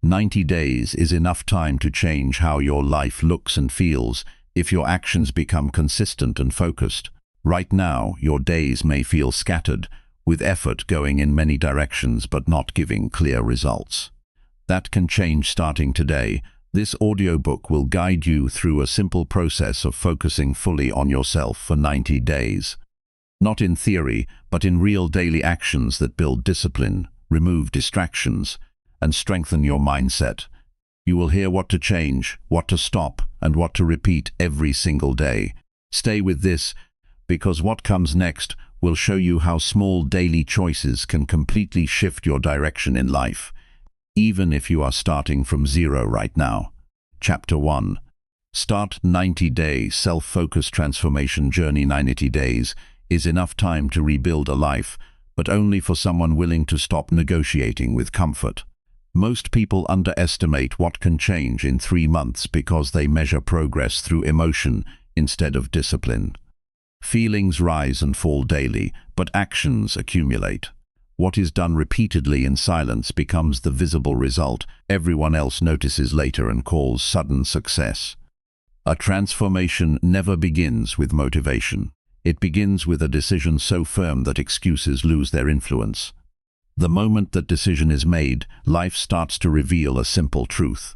90 days is enough time to change how your life looks and feels if your actions become consistent and focused. Right now, your days may feel scattered, with effort going in many directions but not giving clear results. That can change starting today. This audiobook will guide you through a simple process of focusing fully on yourself for 90 days. Not in theory, but in real daily actions that build discipline, remove distractions, and strengthen your mindset. You will hear what to change, what to stop, and what to repeat every single day. Stay with this, because what comes next will show you how small daily choices can completely shift your direction in life, even if you are starting from zero right now. Chapter 1. Start 90-day self-focused transformation journey. 90 days is enough time to rebuild a life, but only for someone willing to stop negotiating with comfort. Most people underestimate what can change in 3 months because they measure progress through emotion instead of discipline. Feelings rise and fall daily, but actions accumulate. What is done repeatedly in silence becomes the visible result everyone else notices later and calls sudden success. A transformation never begins with motivation. It begins with a decision so firm that excuses lose their influence. The moment that decision is made, life starts to reveal a simple truth.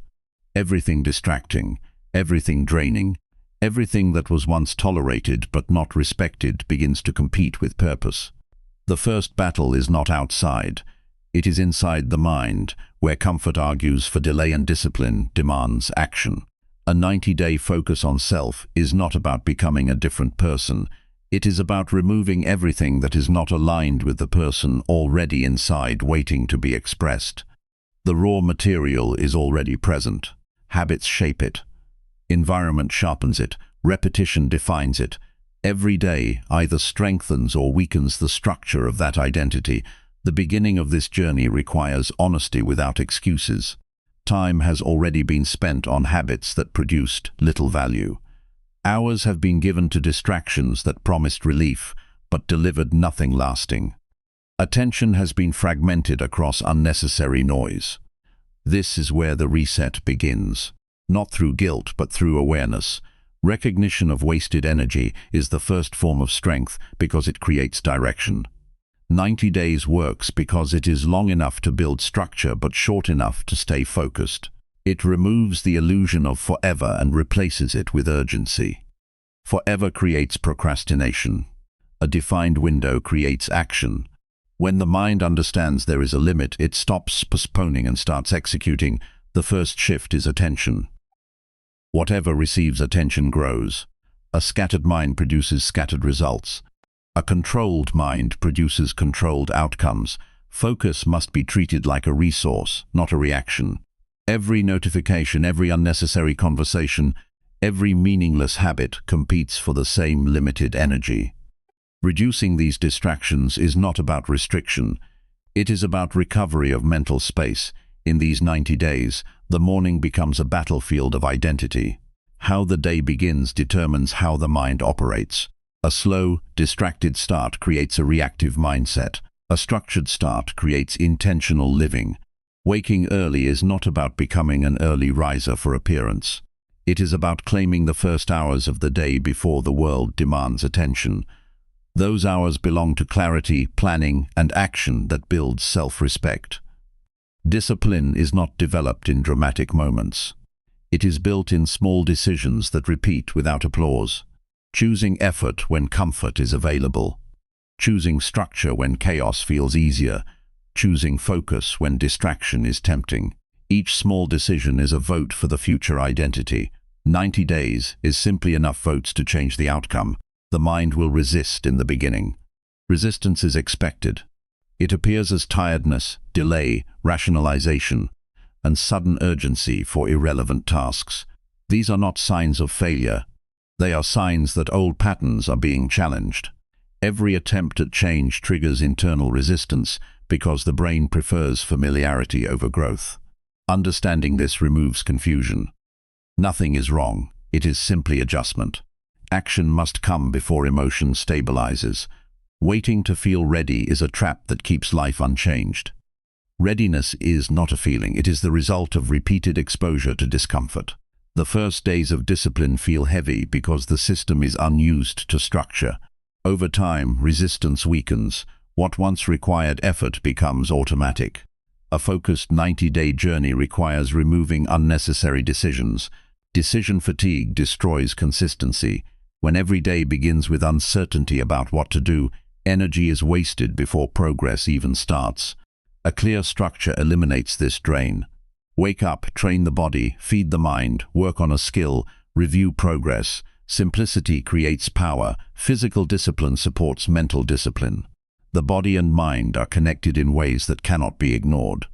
Everything distracting, everything draining, everything that was once tolerated but not respected begins to compete with purpose. The first battle is not outside. It is inside the mind, where comfort argues for delay and discipline demands action. A 90-day focus on self is not about becoming a different person. It is about removing everything that is not aligned with the person already inside, waiting to be expressed. The raw material is already present. Habits shape it. Environment sharpens it. Repetition defines it. Every day either strengthens or weakens the structure of that identity. The beginning of this journey requires honesty without excuses. Time has already been spent on habits that produced little value. Hours have been given to distractions that promised relief, but delivered nothing lasting. Attention has been fragmented across unnecessary noise. This is where the reset begins. Not through guilt, but through awareness. Recognition of wasted energy is the first form of strength because it creates direction. 90 days works because it is long enough to build structure but short enough to stay focused. It removes the illusion of forever and replaces it with urgency. Forever creates procrastination. A defined window creates action. When the mind understands there is a limit, it stops postponing and starts executing. The first shift is attention. Whatever receives attention grows. A scattered mind produces scattered results. A controlled mind produces controlled outcomes. Focus must be treated like a resource, not a reaction. Every notification, every unnecessary conversation, every meaningless habit competes for the same limited energy. Reducing these distractions is not about restriction. It is about recovery of mental space. In these 90 days, the morning becomes a battlefield of identity. How the day begins determines how the mind operates. A slow, distracted start creates a reactive mindset. A structured start creates intentional living. Waking early is not about becoming an early riser for appearance. It is about claiming the first hours of the day before the world demands attention. Those hours belong to clarity, planning, and action that builds self-respect. Discipline is not developed in dramatic moments. It is built in small decisions that repeat without applause. Choosing effort when comfort is available. Choosing structure when chaos feels easier. Choosing focus when distraction is tempting. Each small decision is a vote for the future identity. 90 days is simply enough votes to change the outcome. The mind will resist in the beginning. Resistance is expected. It appears as tiredness, delay, rationalization, and sudden urgency for irrelevant tasks. These are not signs of failure. They are signs that old patterns are being challenged. Every attempt at change triggers internal resistance because the brain prefers familiarity over growth. Understanding this removes confusion. Nothing is wrong. It is simply adjustment. Action must come before emotion stabilizes. Waiting to feel ready is a trap that keeps life unchanged. Readiness is not a feeling, it is the result of repeated exposure to discomfort. The first days of discipline feel heavy because the system is unused to structure. Over time, resistance weakens. What once required effort becomes automatic. A focused 90-day journey requires removing unnecessary decisions. Decision fatigue destroys consistency. When every day begins with uncertainty about what to do, energy is wasted before progress even starts. A clear structure eliminates this drain. Wake up, train the body, feed the mind, work on a skill, review progress. Simplicity creates power. Physical discipline supports mental discipline. The body and mind are connected in ways that cannot be ignored.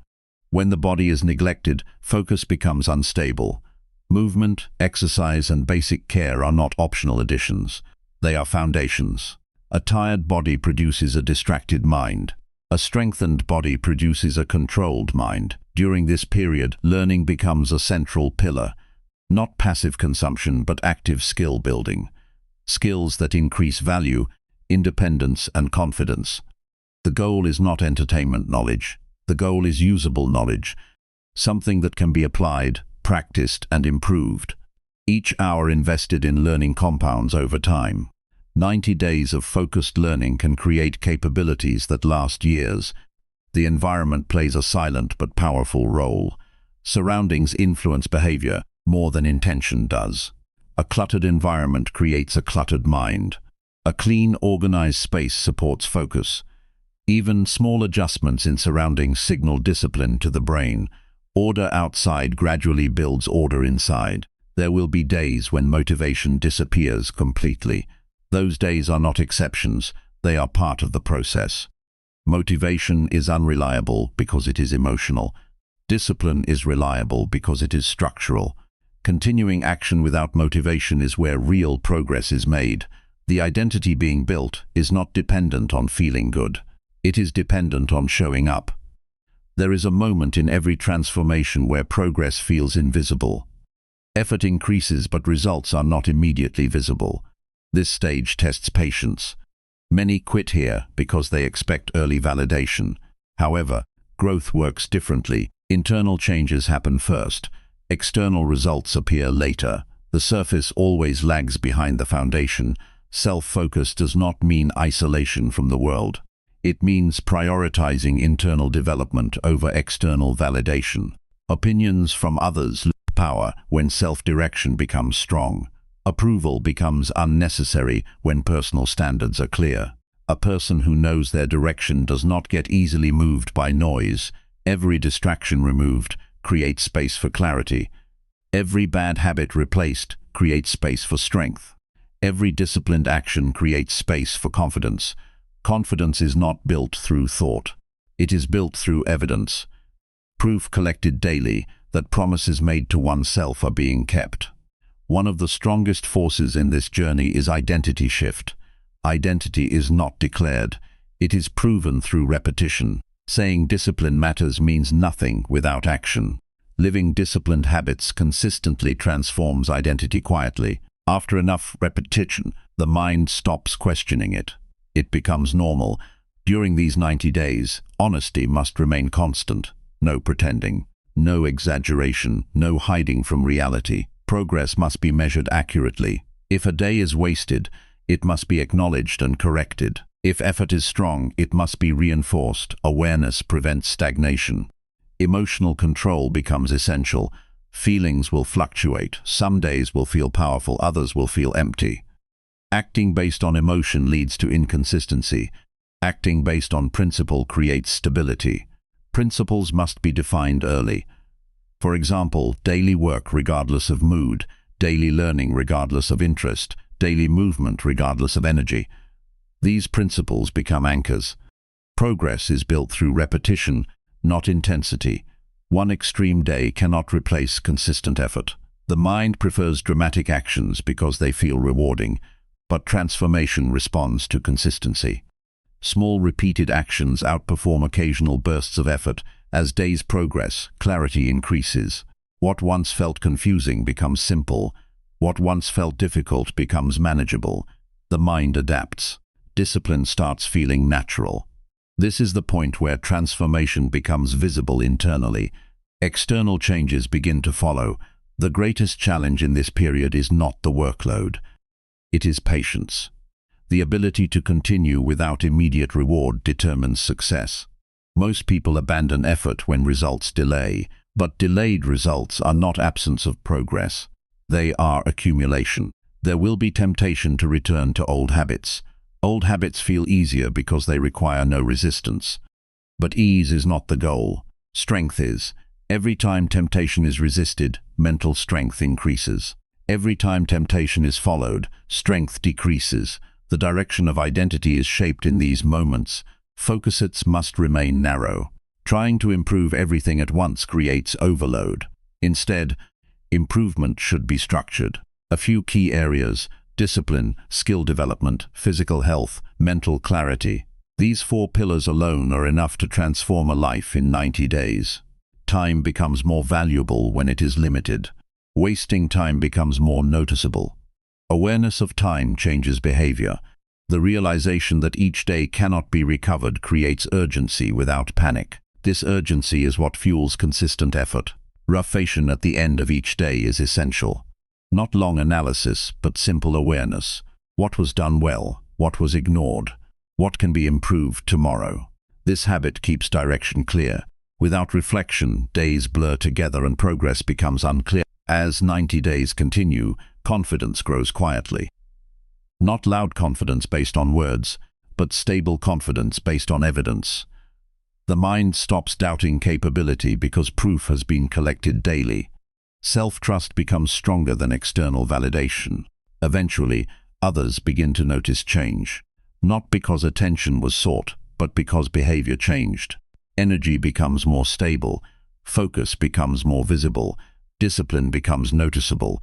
When the body is neglected, focus becomes unstable. Movement, exercise, and basic care are not optional additions. They are foundations. A tired body produces a distracted mind. A strengthened body produces a controlled mind. During this period, learning becomes a central pillar. Not passive consumption, but active skill building. Skills that increase value, independence, and confidence. The goal is not entertainment knowledge. The goal is usable knowledge. Something that can be applied, practiced, and improved. Each hour invested in learning compounds over time. 90 days of focused learning can create capabilities that last years. The environment plays a silent but powerful role. Surroundings influence behavior more than intention does. A cluttered environment creates a cluttered mind. A clean, organized space supports focus. Even small adjustments in surroundings signal discipline to the brain. Order outside gradually builds order inside. There will be days when motivation disappears completely. Those days are not exceptions, they are part of the process. Motivation is unreliable because it is emotional. Discipline is reliable because it is structural. Continuing action without motivation is where real progress is made. The identity being built is not dependent on feeling good. It is dependent on showing up. There is a moment in every transformation where progress feels invisible. Effort increases but results are not immediately visible. This stage tests patience. Many quit here because they expect early validation. However, growth works differently. Internal changes happen first. External results appear later. The surface always lags behind the foundation. Self-focus does not mean isolation from the world. It means prioritizing internal development over external validation. Opinions from others lose power when self-direction becomes strong. Approval becomes unnecessary when personal standards are clear. A person who knows their direction does not get easily moved by noise. Every distraction removed creates space for clarity. Every bad habit replaced creates space for strength. Every disciplined action creates space for confidence. Confidence is not built through thought. It is built through evidence. Proof collected daily that promises made to oneself are being kept. One of the strongest forces in this journey is identity shift. Identity is not declared. It is proven through repetition. Saying discipline matters means nothing without action. Living disciplined habits consistently transforms identity quietly. After enough repetition, the mind stops questioning it. It becomes normal. During these 90 days, honesty must remain constant. No pretending, no exaggeration, no hiding from reality. Progress must be measured accurately. If a day is wasted, it must be acknowledged and corrected. If effort is strong, it must be reinforced. Awareness prevents stagnation. Emotional control becomes essential. Feelings will fluctuate. Some days will feel powerful, others will feel empty. Acting based on emotion leads to inconsistency. Acting based on principle creates stability. Principles must be defined early. For example, daily work regardless of mood, daily learning regardless of interest, daily movement regardless of energy. These principles become anchors. Progress is built through repetition, not intensity. One extreme day cannot replace consistent effort. The mind prefers dramatic actions because they feel rewarding, but transformation responds to consistency. Small repeated actions outperform occasional bursts of effort. As days progress, clarity increases. What once felt confusing becomes simple. What once felt difficult becomes manageable. The mind adapts. Discipline starts feeling natural. This is the point where transformation becomes visible internally. External changes begin to follow. The greatest challenge in this period is not the workload. It is patience. The ability to continue without immediate reward determines success. Most people abandon effort when results delay, but delayed results are not absence of progress. They are accumulation. There will be temptation to return to old habits. Old habits feel easier because they require no resistance. But ease is not the goal. Strength is. Every time temptation is resisted, mental strength increases. Every time temptation is followed, strength decreases. The direction of identity is shaped in these moments. Focuses must remain narrow. Trying to improve everything at once creates overload. Instead, improvement should be structured. A few key areas: discipline, skill development, physical health, mental clarity. These 4 pillars alone are enough to transform a life in 90 days. Time becomes more valuable when it is limited. Wasting time becomes more noticeable. Awareness of time changes behavior. The realization that each day cannot be recovered creates urgency without panic. This urgency is what fuels consistent effort. Reflection at the end of each day is essential. Not long analysis, but simple awareness. What was done well? What was ignored? What can be improved tomorrow? This habit keeps direction clear. Without reflection, days blur together and progress becomes unclear. As 90 days continue, confidence grows quietly. Not loud confidence based on words, but stable confidence based on evidence. The mind stops doubting capability because proof has been collected daily. Self-trust becomes stronger than external validation. Eventually, others begin to notice change. Not because attention was sought, but because behavior changed. Energy becomes more stable. Focus becomes more visible. Discipline becomes noticeable.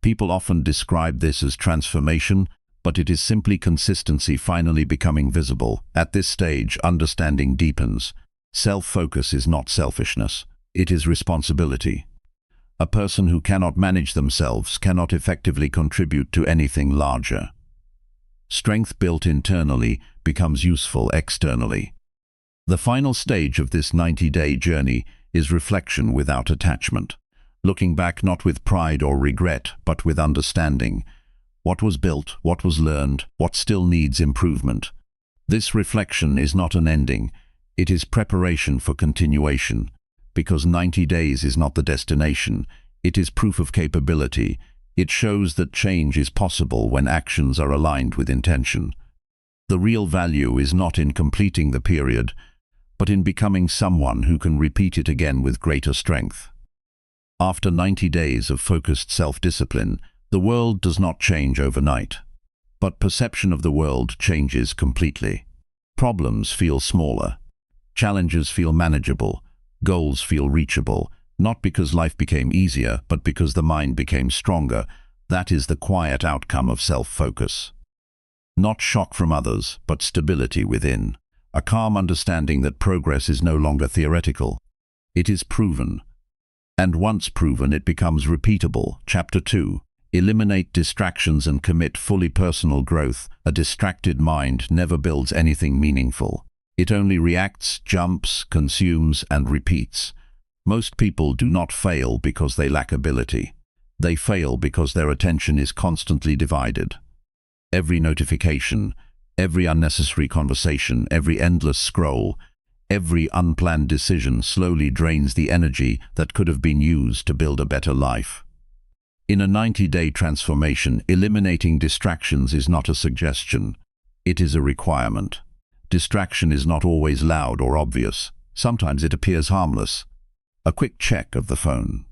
People often describe this as transformation, but it is simply consistency finally becoming visible. At this stage, understanding deepens. Self-focus is not selfishness. It is responsibility. A person who cannot manage themselves cannot effectively contribute to anything larger. Strength built internally becomes useful externally. The final stage of this 90-day journey is reflection without attachment. Looking back not with pride or regret, but with understanding. What was built, what was learned, what still needs improvement. This reflection is not an ending. It is preparation for continuation. Because 90 days is not the destination, it is proof of capability. It shows that change is possible when actions are aligned with intention. The real value is not in completing the period, but in becoming someone who can repeat it again with greater strength. After 90 days of focused self-discipline, the world does not change overnight. But perception of the world changes completely. Problems feel smaller. Challenges feel manageable. Goals feel reachable, not because life became easier, but because the mind became stronger. That is the quiet outcome of self-focus. Not shock from others, but stability within. A calm understanding that progress is no longer theoretical. It is proven. And once proven, it becomes repeatable. Chapter 2. Eliminate distractions and commit fully personal growth. A distracted mind never builds anything meaningful. It only reacts, jumps, consumes, and repeats. Most people do not fail because they lack ability. They fail because their attention is constantly divided. Every notification, every unnecessary conversation, every endless scroll, every unplanned decision slowly drains the energy that could have been used to build a better life. In a 90-day transformation, eliminating distractions is not a suggestion. It is a requirement. Distraction is not always loud or obvious. Sometimes it appears harmless. A quick check of the phone.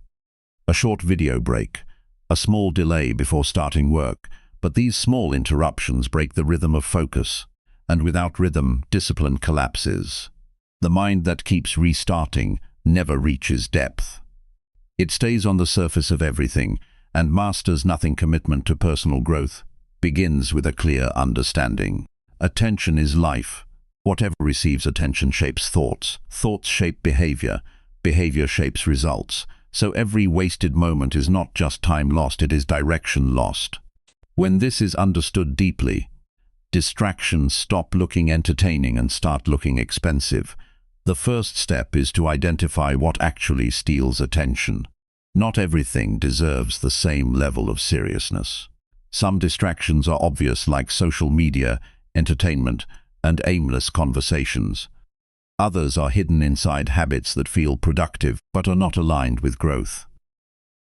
A short video break. A small delay before starting work. But these small interruptions break the rhythm of focus. And without rhythm, discipline collapses. The mind that keeps restarting never reaches depth. It stays on the surface of everything and masters nothing. Commitment to personal growth begins with a clear understanding. Attention is life. Whatever receives attention shapes thoughts. Thoughts shape behavior. Behavior shapes results. So every wasted moment is not just time lost, it is direction lost. When this is understood deeply, Distractions stop looking entertaining and start looking expensive. The first step is to identify what actually steals attention. Not everything deserves the same level of seriousness. Some distractions are obvious, like social media, entertainment, and aimless conversations. Others are hidden inside habits that feel productive but are not aligned with growth.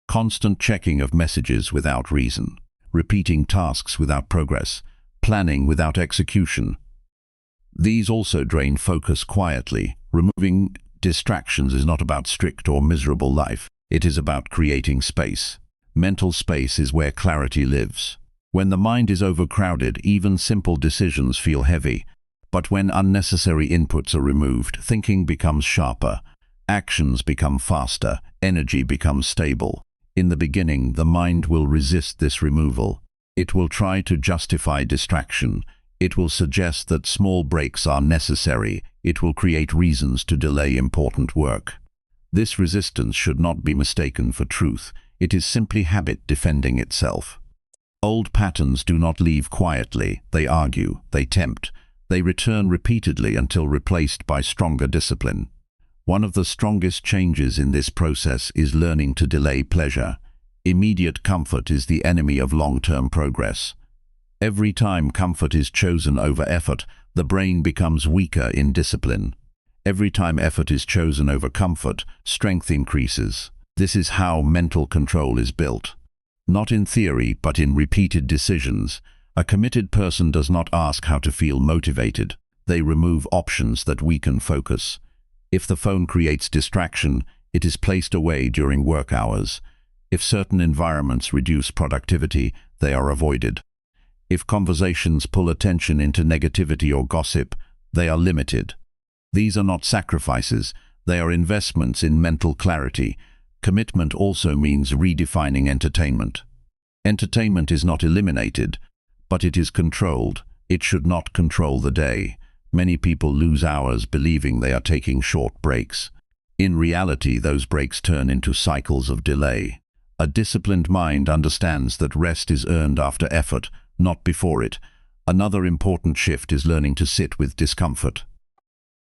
Constant checking of messages without reason, repeating tasks without progress, planning without execution. These also drain focus quietly. Removing distractions is not about strict or miserable life. It is about creating space. Mental space is where clarity lives. When the mind is overcrowded, even simple decisions feel heavy. But when unnecessary inputs are removed, thinking becomes sharper, actions become faster, energy becomes stable. In the beginning, the mind will resist this removal. It will try to justify distraction. It will suggest that small breaks are necessary. It will create reasons to delay important work. This resistance should not be mistaken for truth. It is simply habit defending itself. Old patterns do not leave quietly. They argue, they tempt, they return repeatedly until replaced by stronger discipline. One of the strongest changes in this process is learning to delay pleasure. Immediate comfort is the enemy of long-term progress. Every time comfort is chosen over effort, the brain becomes weaker in discipline. Every time effort is chosen over comfort, strength increases. This is how mental control is built. Not in theory, but in repeated decisions. A committed person does not ask how to feel motivated. They remove options that weaken focus. If the phone creates distraction, it is placed away during work hours. If certain environments reduce productivity, they are avoided. If conversations pull attention into negativity or gossip, they are limited. These are not sacrifices, they are investments in mental clarity. Commitment also means redefining entertainment. Entertainment is not eliminated, but it is controlled. It should not control the day. Many people lose hours believing they are taking short breaks. In reality, those breaks turn into cycles of delay. A disciplined mind understands that rest is earned after effort, not before it. Another important shift is learning to sit with discomfort.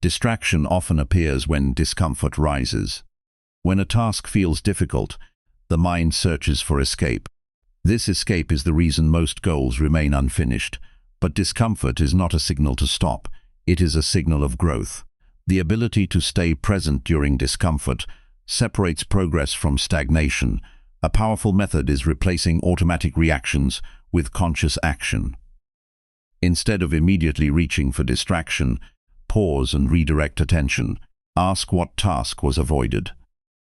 Distraction often appears when discomfort rises. When a task feels difficult, the mind searches for escape. This escape is the reason most goals remain unfinished. But discomfort is not a signal to stop. It is a signal of growth. The ability to stay present during discomfort separates progress from stagnation. A powerful method is replacing automatic reactions with conscious action. Instead of immediately reaching for distraction, pause and redirect attention. Ask what task was avoided.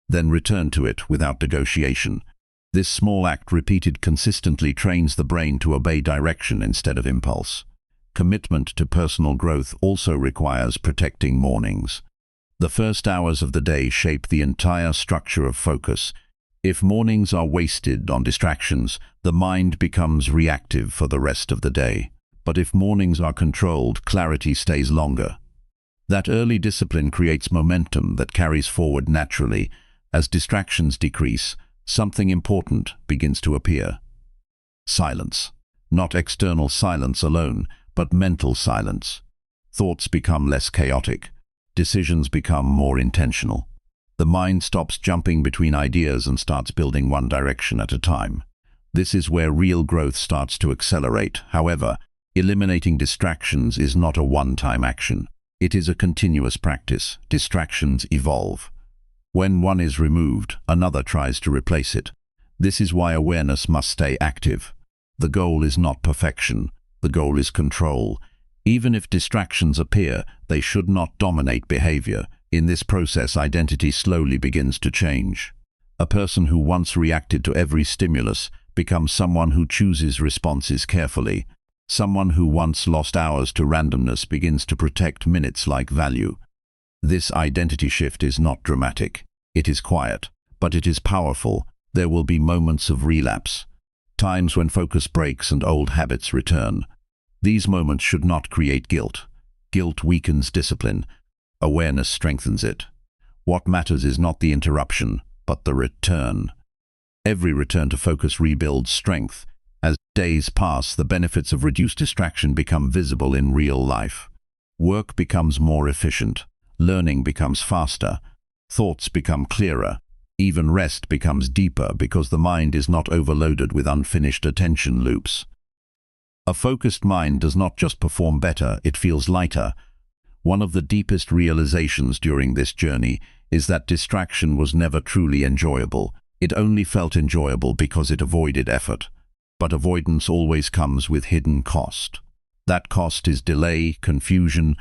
Then return to it without negotiation. This small act repeated consistently trains the brain to obey direction instead of impulse. Commitment to personal growth also requires protecting mornings. The first hours of the day shape the entire structure of focus. If mornings are wasted on distractions, the mind becomes reactive for the rest of the day. But if mornings are controlled, clarity stays longer. That early discipline creates momentum that carries forward naturally. As distractions decrease, something important begins to appear. Silence. Not external silence alone, but mental silence. Thoughts become less chaotic. Decisions become more intentional. The mind stops jumping between ideas and starts building one direction at a time. This is where real growth starts to accelerate. However, eliminating distractions is not a one-time action. It is a continuous practice. Distractions evolve. When one is removed, another tries to replace it. This is why awareness must stay active. The goal is not perfection. The goal is control. Even if distractions appear, they should not dominate behavior. In this process, identity slowly begins to change. A person who once reacted to every stimulus becomes someone who chooses responses carefully. Someone who once lost hours to randomness begins to protect minutes like value. This identity shift is not dramatic. It is quiet, but it is powerful. There will be moments of relapse, times when focus breaks and old habits return. These moments should not create guilt. Guilt weakens discipline. Awareness strengthens it. What matters is not the interruption, but the return. Every return to focus rebuilds strength. As Days pass, the benefits of reduced distraction become visible in real life. Work becomes more efficient, learning becomes faster, thoughts become clearer, even rest becomes deeper because the mind is not overloaded with unfinished attention loops. A focused mind does not just perform better, it feels lighter. One of the deepest realizations during this journey is that distraction was never truly enjoyable. It only felt enjoyable because it avoided effort. But avoidance always comes with hidden cost. That cost is delay, confusion,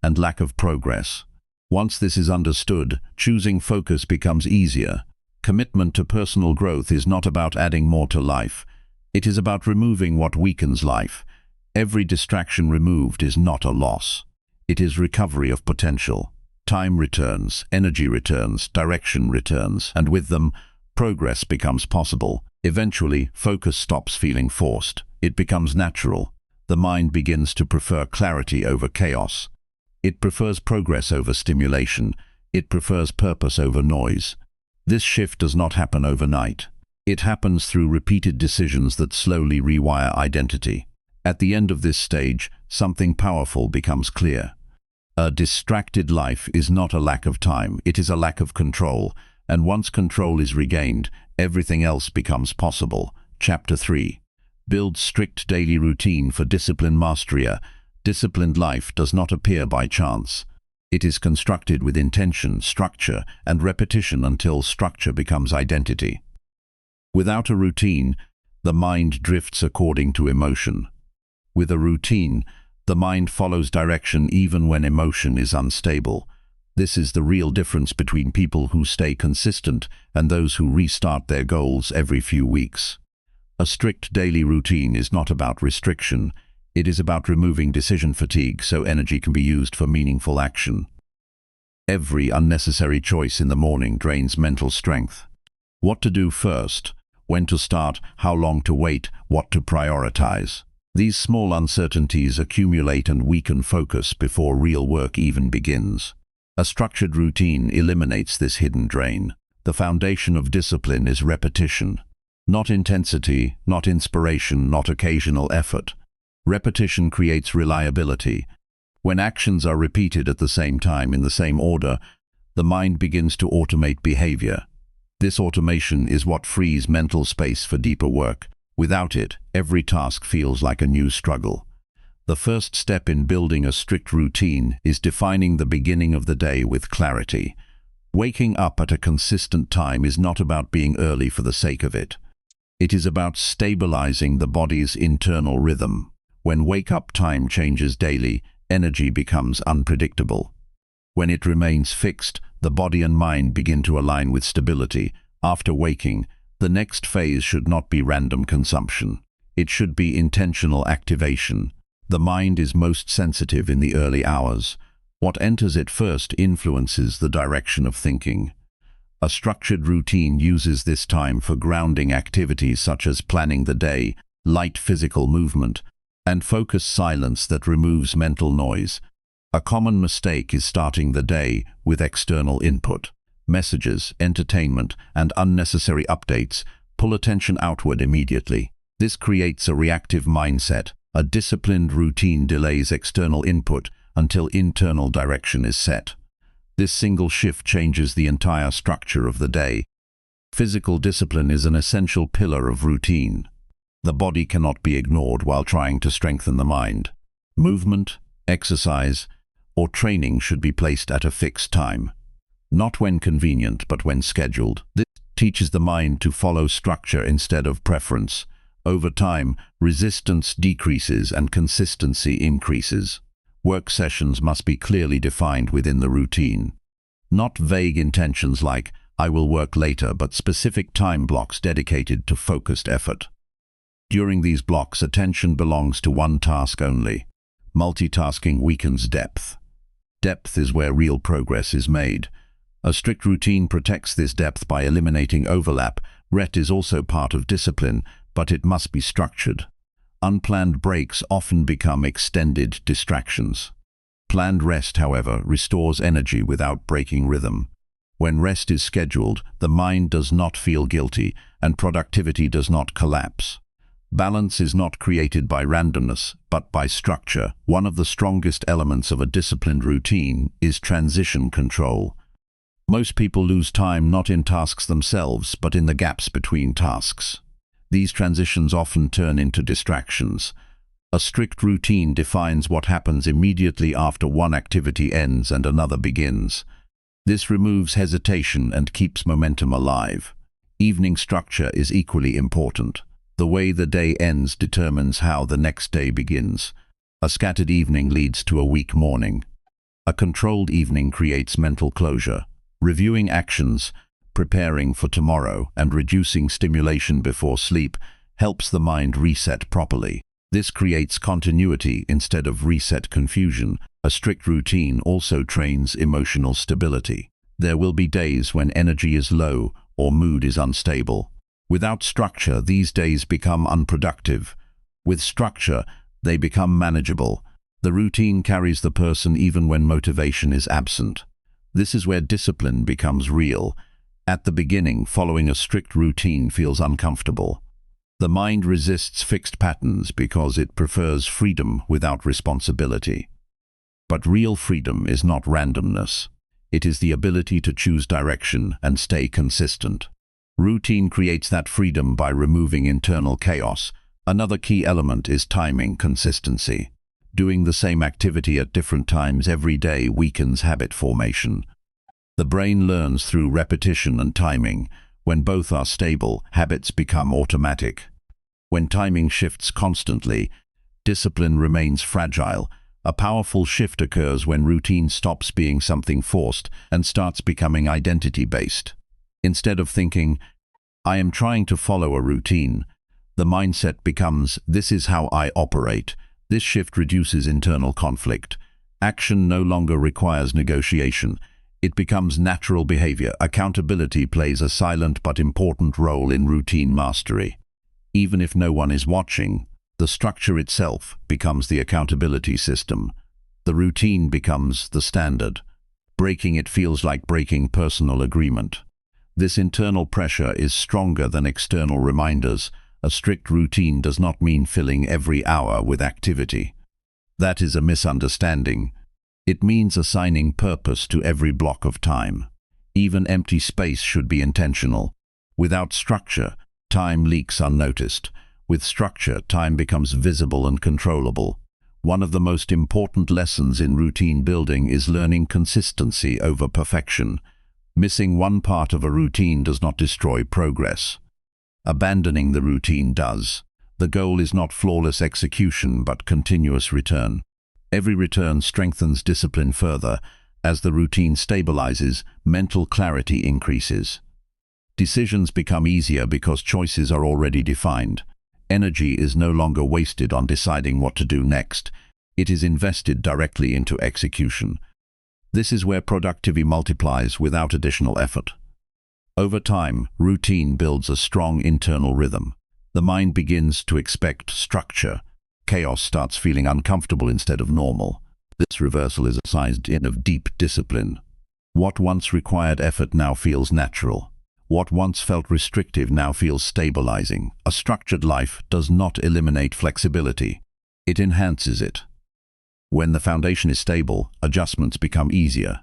and lack of progress. Once this is understood, choosing focus becomes easier. Commitment to personal growth is not about adding more to life. It is about removing what weakens life. Every distraction removed is not a loss. It is recovery of potential. Time returns, energy returns, direction returns, and with them, progress becomes possible. Eventually, focus stops feeling forced. It becomes natural. The mind begins to prefer clarity over chaos. It prefers progress over stimulation. It prefers purpose over noise. This shift does not happen overnight. It happens through repeated decisions that slowly rewire identity. At the end of this stage, something powerful becomes clear. A distracted life is not a lack of time, it is a lack of control, and once control is regained, everything else becomes possible. Chapter 3. Build strict daily routine for discipline mastery. A disciplined life does not appear by chance. It is constructed with intention, structure, and repetition until structure becomes identity. Without a routine, the mind drifts according to emotion. With a routine, the mind follows direction even when emotion is unstable. This is the real difference between people who stay consistent and those who restart their goals every few weeks. A strict daily routine is not about restriction. It is about removing decision fatigue so energy can be used for meaningful action. Every unnecessary choice in the morning drains mental strength. What to do first, when to start, how long to wait, what to prioritize. These small uncertainties accumulate and weaken focus before real work even begins. A structured routine eliminates this hidden drain. The foundation of discipline is repetition. Not intensity, not inspiration, not occasional effort. Repetition creates reliability. When actions are repeated at the same time in the same order, the mind begins to automate behavior. This automation is what frees mental space for deeper work. Without it, every task feels like a new struggle. The first step in building a strict routine is defining the beginning of the day with clarity. Waking up at a consistent time is not about being early for the sake of it. It is about stabilizing the body's internal rhythm. When wake-up time changes daily, energy becomes unpredictable. When it remains fixed, the body and mind begin to align with stability. After waking, the next phase should not be random consumption. It should be intentional activation. The mind is most sensitive in the early hours. What enters it first influences the direction of thinking. A structured routine uses this time for grounding activities such as planning the day, light physical movement, and focused silence that removes mental noise. A common mistake is starting the day with external input. Messages, entertainment, and unnecessary updates pull attention outward immediately. This creates a reactive mindset. A disciplined routine delays external input until internal direction is set. This single shift changes the entire structure of the day. Physical discipline is an essential pillar of routine. The body cannot be ignored while trying to strengthen the mind. Movement, exercise, or training should be placed at a fixed time. Not when convenient, but when scheduled. This teaches the mind to follow structure instead of preference. Over time, resistance decreases and consistency increases. Work sessions must be clearly defined within the routine. Not vague intentions like, "I will work later," but specific time blocks dedicated to focused effort. During these blocks, attention belongs to one task only. Multitasking weakens depth. Depth is where real progress is made. A strict routine protects this depth by eliminating overlap. Rest is also part of discipline, but it must be structured. Unplanned breaks often become extended distractions. Planned rest, however, restores energy without breaking rhythm. When rest is scheduled, the mind does not feel guilty and productivity does not collapse. Balance is not created by randomness, but by structure. One of the strongest elements of a disciplined routine is transition control. Most people lose time not in tasks themselves, but in the gaps between tasks. These transitions often turn into distractions. A strict routine defines what happens immediately after one activity ends and another begins. This removes hesitation and keeps momentum alive. Evening structure is equally important. The way the day ends determines how the next day begins. A scattered evening leads to a weak morning. A controlled evening creates mental closure. Reviewing actions, preparing for tomorrow, and reducing stimulation before sleep helps the mind reset properly. This creates continuity instead of reset confusion. A strict routine also trains emotional stability. There will be days when energy is low or mood is unstable. Without structure, these days become unproductive. With structure, they become manageable. The routine carries the person even when motivation is absent. This is where discipline becomes real. At the beginning, following a strict routine feels uncomfortable. The mind resists fixed patterns because it prefers freedom without responsibility. But real freedom is not randomness. It is the ability to choose direction and stay consistent. Routine creates that freedom by removing internal chaos. Another key element is timing consistency. Doing the same activity at different times every day weakens habit formation. The brain learns through repetition and timing. When both are stable, habits become automatic. When timing shifts constantly, discipline remains fragile. A powerful shift occurs when routine stops being something forced and starts becoming identity-based. Instead of thinking, "I am trying to follow a routine," the mindset becomes, "This is how I operate." This shift reduces internal conflict. Action no longer requires negotiation. It becomes natural behavior. Accountability plays a silent but important role in routine mastery. Even if no one is watching, the structure itself becomes the accountability system. The routine becomes the standard. Breaking it feels like breaking personal agreement. This internal pressure is stronger than external reminders. A strict routine does not mean filling every hour with activity. That is a misunderstanding. It means assigning purpose to every block of time. Even empty space should be intentional. Without structure, time leaks unnoticed. With structure, time becomes visible and controllable. One of the most important lessons in routine building is learning consistency over perfection. Missing one part of a routine does not destroy progress. Abandoning the routine does. The goal is not flawless execution, but continuous return. Every return strengthens discipline further. As the routine stabilizes, mental clarity increases. Decisions become easier because choices are already defined. Energy is no longer wasted on deciding what to do next. It is invested directly into execution. This is where productivity multiplies without additional effort. Over time, routine builds a strong internal rhythm. The mind begins to expect structure. Chaos starts feeling uncomfortable instead of normal. This reversal is a sign of deep discipline. What once required effort now feels natural. What once felt restrictive now feels stabilizing. A structured life does not eliminate flexibility. It enhances it. When the foundation is stable, adjustments become easier.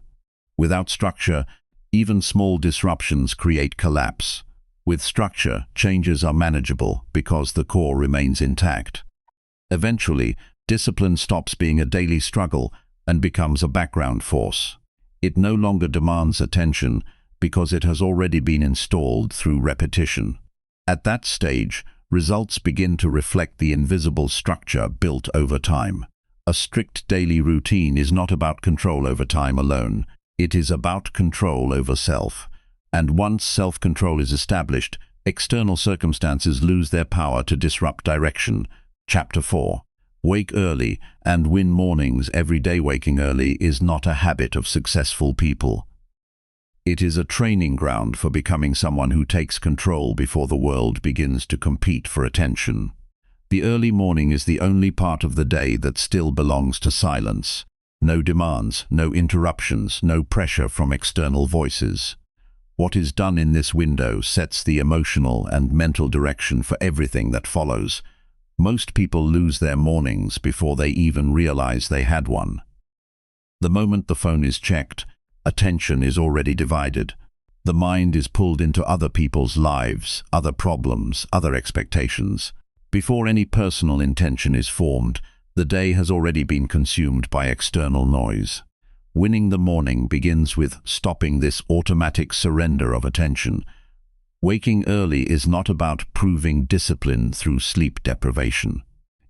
Without structure, even small disruptions create collapse. With structure, changes are manageable because the core remains intact. Eventually, discipline stops being a daily struggle and becomes a background force. It no longer demands attention because it has already been installed through repetition. At that stage, results begin to reflect the invisible structure built over time. A strict daily routine is not about control over time alone. It is about control over self. And once self-control is established, external circumstances lose their power to disrupt direction. Chapter 4. Wake early and win mornings. Every day waking early is not a habit of successful people. It is a training ground for becoming someone who takes control before the world begins to compete for attention. The early morning is the only part of the day that still belongs to silence. No demands, no interruptions, no pressure from external voices. What is done in this window sets the emotional and mental direction for everything that follows. Most people lose their mornings before they even realize they had one. The moment the phone is checked, attention is already divided. The mind is pulled into other people's lives, other problems, other expectations. Before any personal intention is formed, the day has already been consumed by external noise. Winning the morning begins with stopping this automatic surrender of attention. Waking early is not about proving discipline through sleep deprivation.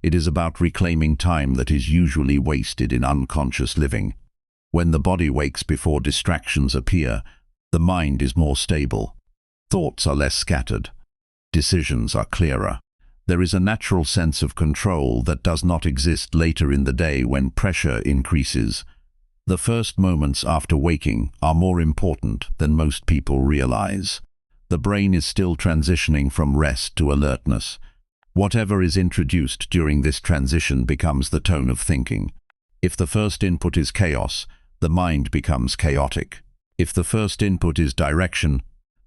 It is about reclaiming time that is usually wasted in unconscious living. When the body wakes before distractions appear, the mind is more stable. Thoughts are less scattered. Decisions are clearer. There is a natural sense of control that does not exist later in the day when pressure increases. The first moments after waking are more important than most people realize. The brain is still transitioning from rest to alertness. Whatever is introduced during this transition becomes the tone of thinking. If the first input is chaos, the mind becomes chaotic. If the first input is direction,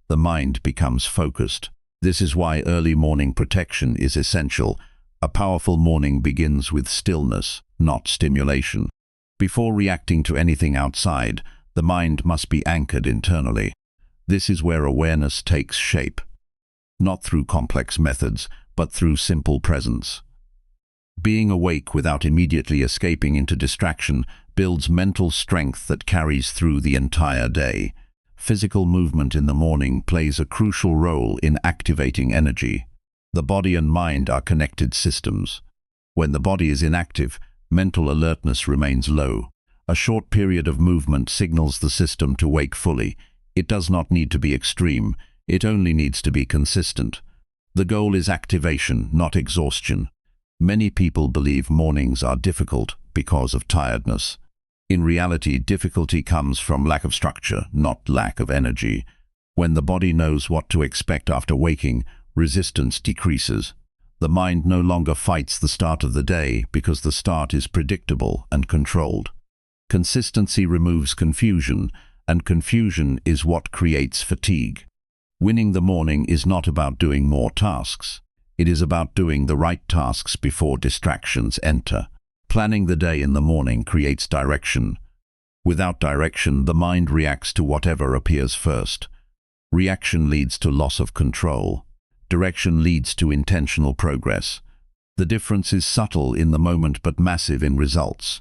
the mind becomes focused. This is why early morning protection is essential. A powerful morning begins with stillness, not stimulation. Before reacting to anything outside, the mind must be anchored internally. This is where awareness takes shape, not through complex methods, but through simple presence. Being awake without immediately escaping into distraction builds mental strength that carries through the entire day. Physical movement in the morning plays a crucial role in activating energy. The body and mind are connected systems. When the body is inactive, mental alertness remains low. A short period of movement signals the system to wake fully. It does not need to be extreme, it only needs to be consistent. The goal is activation, not exhaustion. Many people believe mornings are difficult because of tiredness. In reality, difficulty comes from lack of structure, not lack of energy. When the body knows what to expect after waking, resistance decreases. The mind no longer fights the start of the day because the start is predictable and controlled. Consistency removes confusion, and confusion is what creates fatigue. Winning the morning is not about doing more tasks. It is about doing the right tasks before distractions enter. Planning the day in the morning creates direction. Without direction, the mind reacts to whatever appears first. Reaction leads to loss of control. Direction leads to intentional progress. The difference is subtle in the moment but massive in results.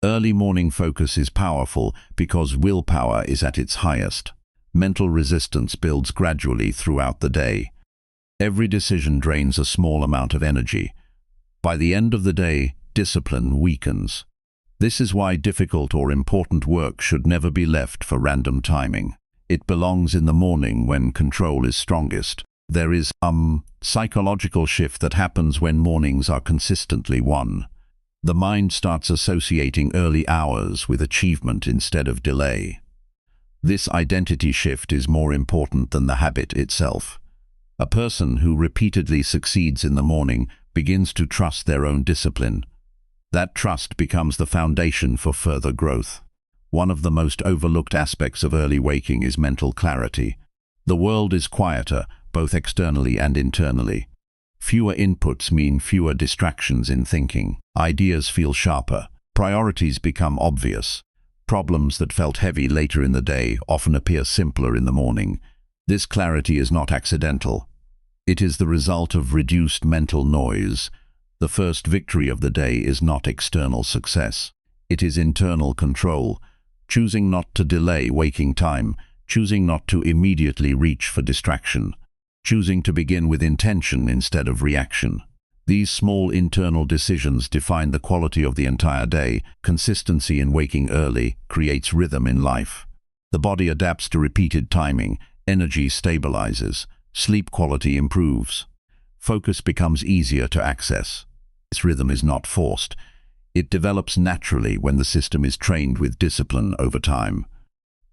Early morning focus is powerful because willpower is at its highest. Mental resistance builds gradually throughout the day. Every decision drains a small amount of energy. By the end of the day, discipline weakens. This is why difficult or important work should never be left for random timing. It belongs in the morning when control is strongest. There is a psychological shift that happens when mornings are consistently won. The mind starts associating early hours with achievement instead of delay. This identity shift is more important than the habit itself. A person who repeatedly succeeds in the morning begins to trust their own discipline. That trust becomes the foundation for further growth. One of the most overlooked aspects of early waking is mental clarity. The world is quieter, both externally and internally. Fewer inputs mean fewer distractions in thinking. Ideas feel sharper. Priorities become obvious. Problems that felt heavy later in the day often appear simpler in the morning. This clarity is not accidental. It is the result of reduced mental noise. The first victory of the day is not external success. It is internal control, choosing not to delay waking time, choosing not to immediately reach for distraction, choosing to begin with intention instead of reaction. These small internal decisions define the quality of the entire day. Consistency in waking early creates rhythm in life. The body adapts to repeated timing, energy stabilizes, sleep quality improves. Focus becomes easier to access. This rhythm is not forced. It develops naturally when the system is trained with discipline over time.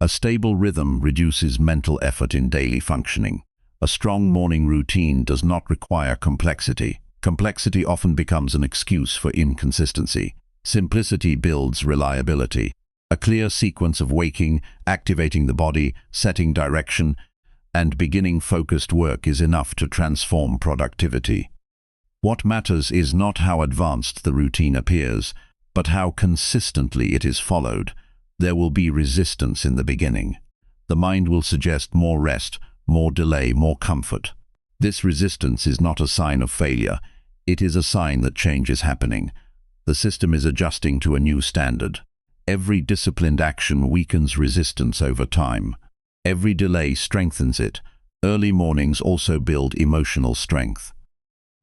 A stable rhythm reduces mental effort in daily functioning. A strong morning routine does not require complexity. Complexity often becomes an excuse for inconsistency. Simplicity builds reliability. A clear sequence of waking, activating the body, setting direction, and beginning focused work is enough to transform productivity. What matters is not how advanced the routine appears, but how consistently it is followed. There will be resistance in the beginning. The mind will suggest more rest, more delay, more comfort. This resistance is not a sign of failure. It is a sign that change is happening. The system is adjusting to a new standard. Every disciplined action weakens resistance over time. Every delay strengthens it. Early mornings also build emotional strength.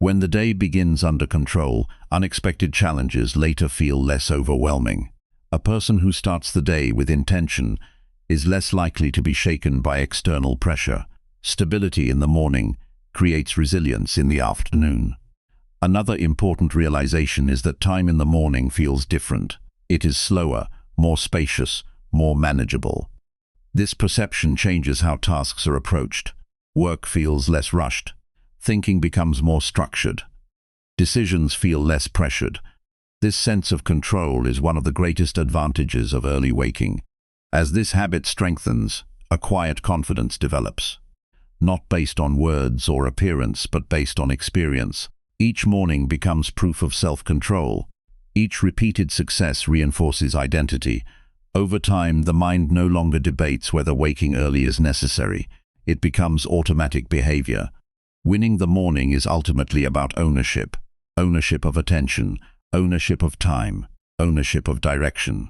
When the day begins under control, unexpected challenges later feel less overwhelming. A person who starts the day with intention is less likely to be shaken by external pressure. Stability in the morning creates resilience in the afternoon. Another important realization is that time in the morning feels different. It is slower, more spacious, more manageable. This perception changes how tasks are approached. Work feels less rushed. Thinking becomes more structured. Decisions feel less pressured. This sense of control is one of the greatest advantages of early waking. As this habit strengthens, a quiet confidence develops. Not based on words or appearance, but based on experience. Each morning becomes proof of self-control. Each repeated success reinforces identity. Over time, the mind no longer debates whether waking early is necessary. It becomes automatic behavior. Winning the morning is ultimately about ownership. Ownership of attention, ownership of time, ownership of direction.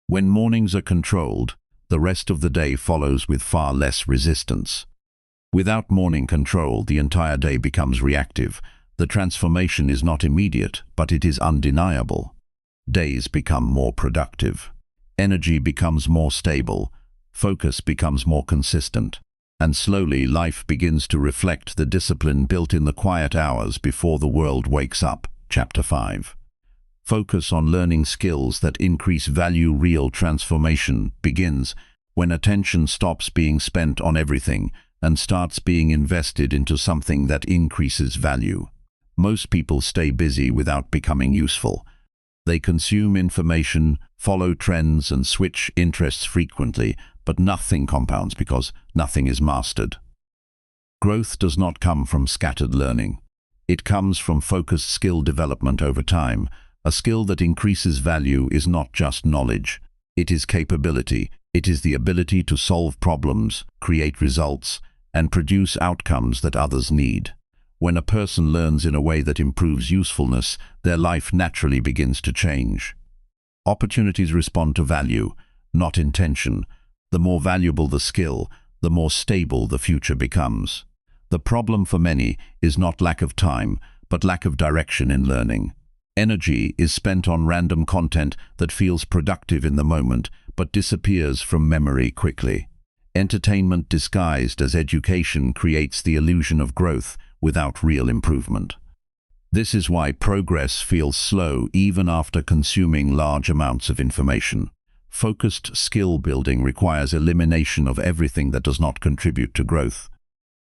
When mornings are controlled, the rest of the day follows with far less resistance. Without morning control, the entire day becomes reactive. The transformation is not immediate, but it is undeniable. Days become more productive. Energy becomes more stable. Focus becomes more consistent. And slowly, life begins to reflect the discipline built in the quiet hours before the world wakes up. Chapter 5. Focus on learning skills that increase value. Real transformation begins when attention stops being spent on everything and starts being invested into something that increases value. Most people stay busy without becoming useful. They consume information, follow trends, and switch interests frequently, but nothing compounds because nothing is mastered. Growth does not come from scattered learning. It comes from focused skill development over time. A skill that increases value is not just knowledge. It is capability. It is the ability to solve problems, create results, and produce outcomes that others need. When a person learns in a way that improves usefulness, their life naturally begins to change. Opportunities respond to value, not intention. The more valuable the skill, the more stable the future becomes. The problem for many is not lack of time, but lack of direction in learning. Energy is spent on random content that feels productive in the moment, but disappears from memory quickly. Entertainment disguised as education creates the illusion of growth without real improvement. This is why progress feels slow even after consuming large amounts of information. Focused skill building requires elimination of everything that does not contribute to growth.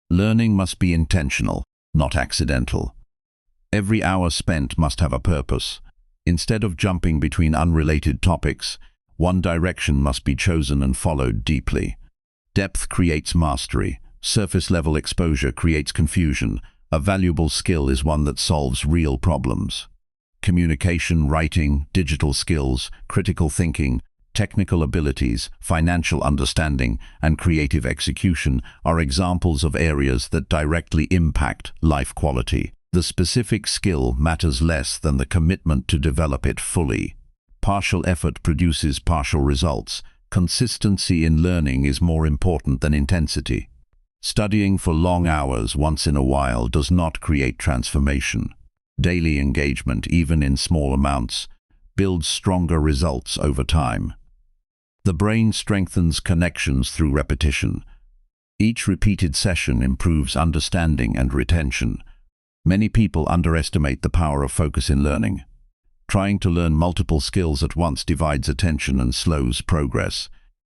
Learning must be intentional, not accidental. Every hour spent must have a purpose. Instead of jumping between unrelated topics, one direction must be chosen and followed deeply. Depth creates mastery. Surface-level exposure creates confusion. A valuable skill is one that solves real problems. Communication, writing, digital skills, critical thinking, technical abilities, financial understanding, and creative execution are examples of areas that directly impact life quality. The specific skill matters less than the commitment to develop it fully. Partial effort produces partial results. Consistency in learning is more important than intensity. Studying for long hours once in a while does not create transformation. Daily engagement, even in small amounts, builds stronger results over time. The brain strengthens connections through repetition. Each repeated session improves understanding and retention. Many people underestimate the power of focus in learning. Trying to learn multiple skills at once divides attention and slows progress.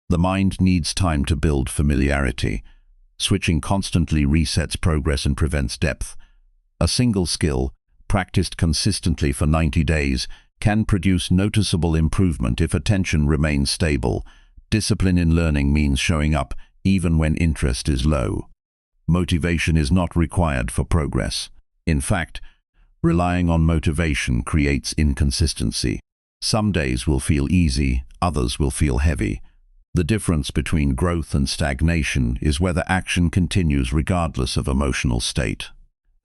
The mind needs time to build familiarity. Switching constantly resets progress and prevents depth. A single skill, practiced consistently for 90 days, can produce noticeable improvement if attention remains stable. Discipline in learning means showing up even when interest is low. Motivation is not required for progress. In fact, Relying on motivation creates inconsistency. Some days will feel easy, others will feel heavy. The difference between growth and stagnation is whether action continues regardless of emotional state.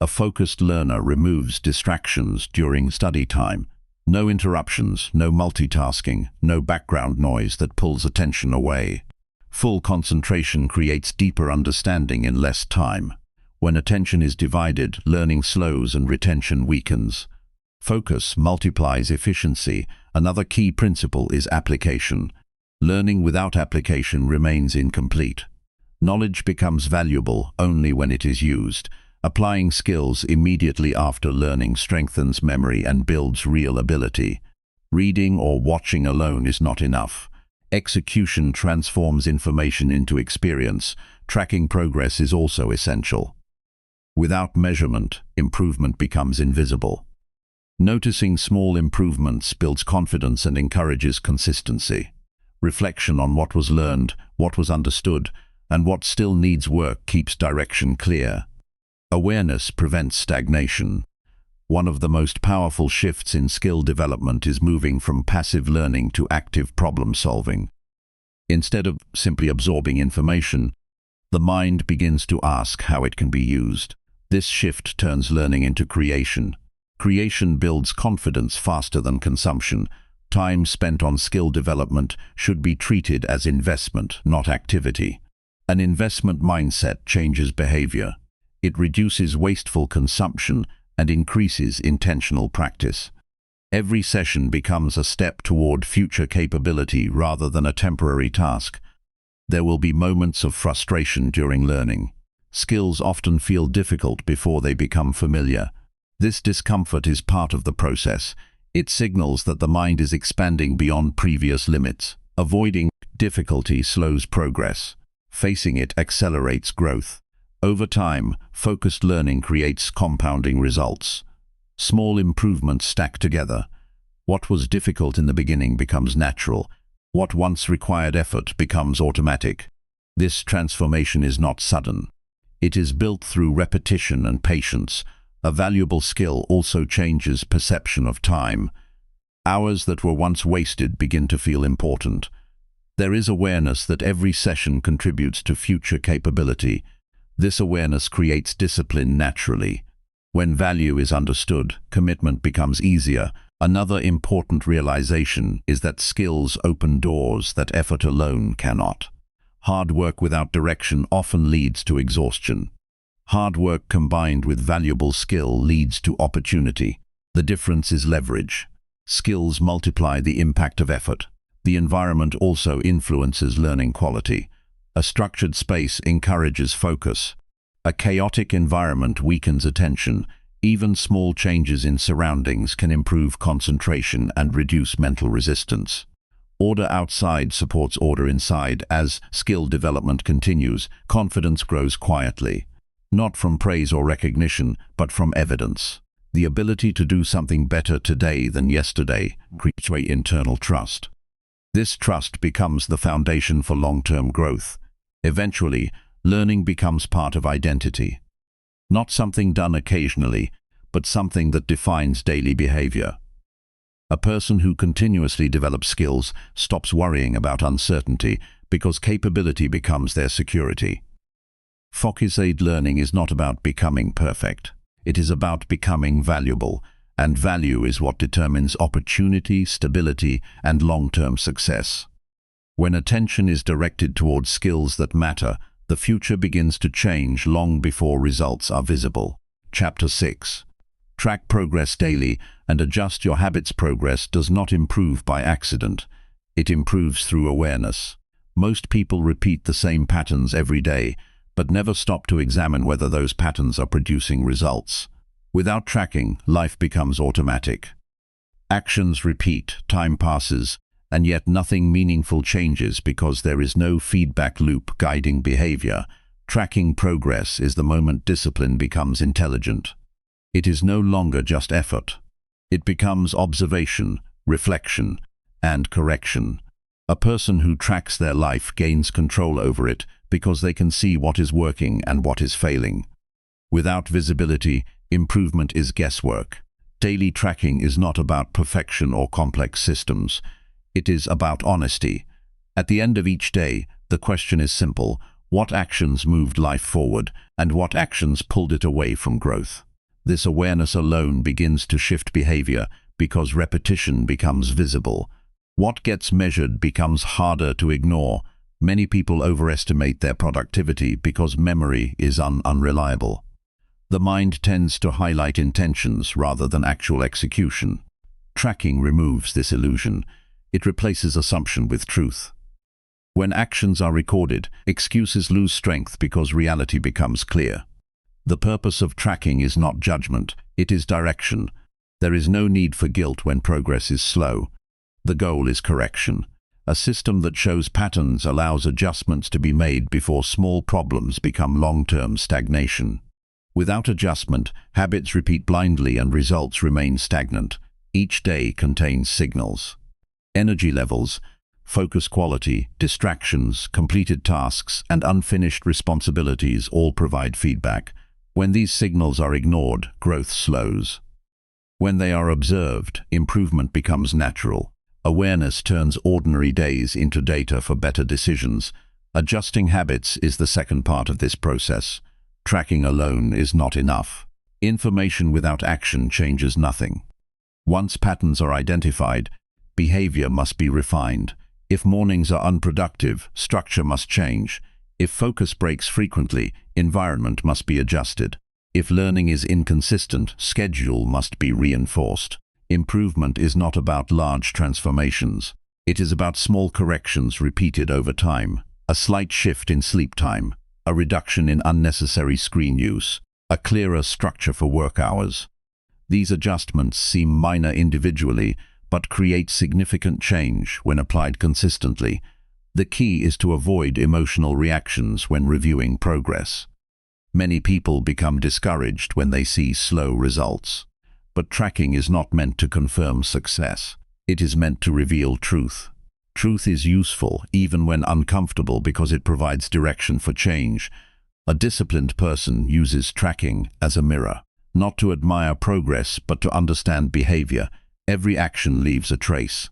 A focused learner removes distractions during study time. No interruptions, no multitasking, no background noise that pulls attention away. Full concentration creates deeper understanding in less time. When attention is divided, learning slows and retention weakens. Focus multiplies efficiency. Another key principle is application. Learning without application remains incomplete. Knowledge becomes valuable only when it is used. Applying skills immediately after learning strengthens memory and builds real ability. Reading or watching alone is not enough. Execution transforms information into experience. Tracking progress is also essential. Without measurement, improvement becomes invisible. Noticing small improvements builds confidence and encourages consistency. Reflection on what was learned, what was understood, and what still needs work keeps direction clear. Awareness prevents stagnation. One of the most powerful shifts in skill development is moving from passive learning to active problem solving. Instead of simply absorbing information, the mind begins to ask how it can be used. This shift turns learning into creation. Creation builds confidence faster than consumption. Time spent on skill development should be treated as investment, not activity. An investment mindset changes behavior. It reduces wasteful consumption and increases intentional practice. Every session becomes a step toward future capability rather than a temporary task. There will be moments of frustration during learning. Skills often feel difficult before they become familiar. This discomfort is part of the process. It signals that the mind is expanding beyond previous limits. Avoiding difficulty slows progress. Facing it accelerates growth. Over time, focused learning creates compounding results. Small improvements stack together. What was difficult in the beginning becomes natural. What once required effort becomes automatic. This transformation is not sudden. It is built through repetition and patience. A valuable skill also changes perception of time. Hours that were once wasted begin to feel important. There is awareness that every session contributes to future capability. This awareness creates discipline naturally. When value is understood, commitment becomes easier. Another important realization is that skills open doors that effort alone cannot. Hard work without direction often leads to exhaustion. Hard work combined with valuable skill leads to opportunity. The difference is leverage. Skills multiply the impact of effort. The environment also influences learning quality. A structured space encourages focus. A chaotic environment weakens attention. Even small changes in surroundings can improve concentration and reduce mental resistance. Order outside supports order inside. As skill development continues, confidence grows quietly. Not from praise or recognition, but from evidence. The ability to do something better today than yesterday creates internal trust. This trust becomes the foundation for long-term growth. Eventually, learning becomes part of identity. Not something done occasionally, but something that defines daily behavior. A person who continuously develops skills stops worrying about uncertainty because capability becomes their security. Focused learning is not about becoming perfect. It is about becoming valuable, and value is what determines opportunity, stability, and long-term success. When attention is directed towards skills that matter, the future begins to change long before results are visible. Chapter 6. Track progress daily and adjust your habits. Progress does not improve by accident. It improves through awareness. Most people repeat the same patterns every day, but never stop to examine whether those patterns are producing results. Without tracking, life becomes automatic. Actions repeat, time passes, and yet nothing meaningful changes because there is no feedback loop guiding behavior. Tracking progress is the moment discipline becomes intelligent. It is no longer just effort. It becomes observation, reflection, and correction. A person who tracks their life gains control over it because they can see what is working and what is failing. Without visibility, improvement is guesswork. Daily tracking is not about perfection or complex systems. It is about honesty. At the end of each day, the question is simple: what actions moved life forward, and what actions pulled it away from growth? This awareness alone begins to shift behavior because repetition becomes visible. What gets measured becomes harder to ignore. Many people overestimate their productivity because memory is unreliable. The mind tends to highlight intentions rather than actual execution. Tracking removes this illusion. It replaces assumption with truth. When actions are recorded, excuses lose strength because reality becomes clear. The purpose of tracking is not judgment, it is direction. There is no need for guilt when progress is slow. The goal is correction. A system that shows patterns allows adjustments to be made before small problems become long-term stagnation. Without adjustment, habits repeat blindly and results remain stagnant. Each day contains signals. Energy levels, focus quality, distractions, completed tasks, and unfinished responsibilities all provide feedback. When these signals are ignored, growth slows. When they are observed, improvement becomes natural. Awareness turns ordinary days into data for better decisions. Adjusting habits is the second part of this process. Tracking alone is not enough. Information without action changes nothing. Once patterns are identified, behavior must be refined. If mornings are unproductive, structure must change. If focus breaks frequently, environment must be adjusted. If learning is inconsistent, schedule must be reinforced. Improvement is not about large transformations. It is about small corrections repeated over time. A slight shift in sleep time, a reduction in unnecessary screen use, a clearer structure for work hours. These adjustments seem minor individually, but create significant change when applied consistently. The key is to avoid emotional reactions when reviewing progress. Many people become discouraged when they see slow results. But tracking is not meant to confirm success. It is meant to reveal truth. Truth is useful, even when uncomfortable, because it provides direction for change. A disciplined person uses tracking as a mirror, not to admire progress, but to understand behavior. Every action leaves a trace.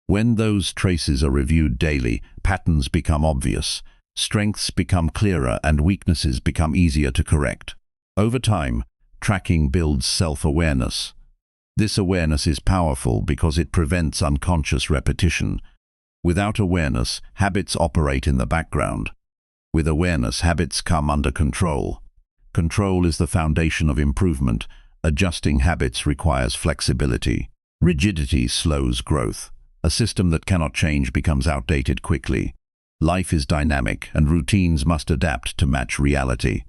When those traces are reviewed daily, patterns become obvious, strengths become clearer, and weaknesses become easier to correct. Over time, tracking builds self-awareness. This awareness is powerful because it prevents unconscious repetition. Without awareness, habits operate in the background. With awareness, habits come under control. Control is the foundation of improvement. Adjusting habits requires flexibility. Rigidity slows growth. A system that cannot change becomes outdated quickly. Life is dynamic, and routines must adapt to match reality.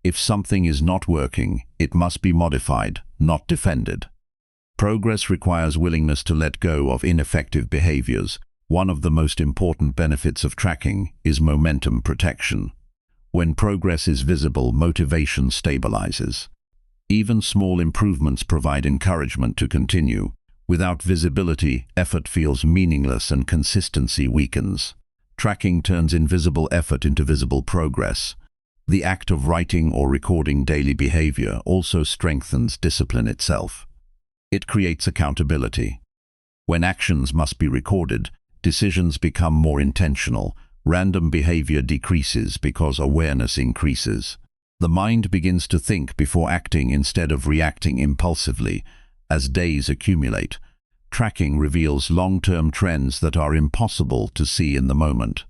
If something is not working, it must be modified, not defended. Progress requires willingness to let go of ineffective behaviors. One of the most important benefits of tracking is momentum protection. When progress is visible, motivation stabilizes. Even small improvements provide encouragement to continue. Without visibility, effort feels meaningless and consistency weakens. Tracking turns invisible effort into visible progress. The act of writing or recording daily behavior also strengthens discipline itself. It creates accountability. When actions must be recorded, decisions become more intentional. Random behavior decreases because awareness increases. The mind begins to think before acting instead of reacting impulsively. As days accumulate, tracking reveals long-term trends that are impossible to see in the moment.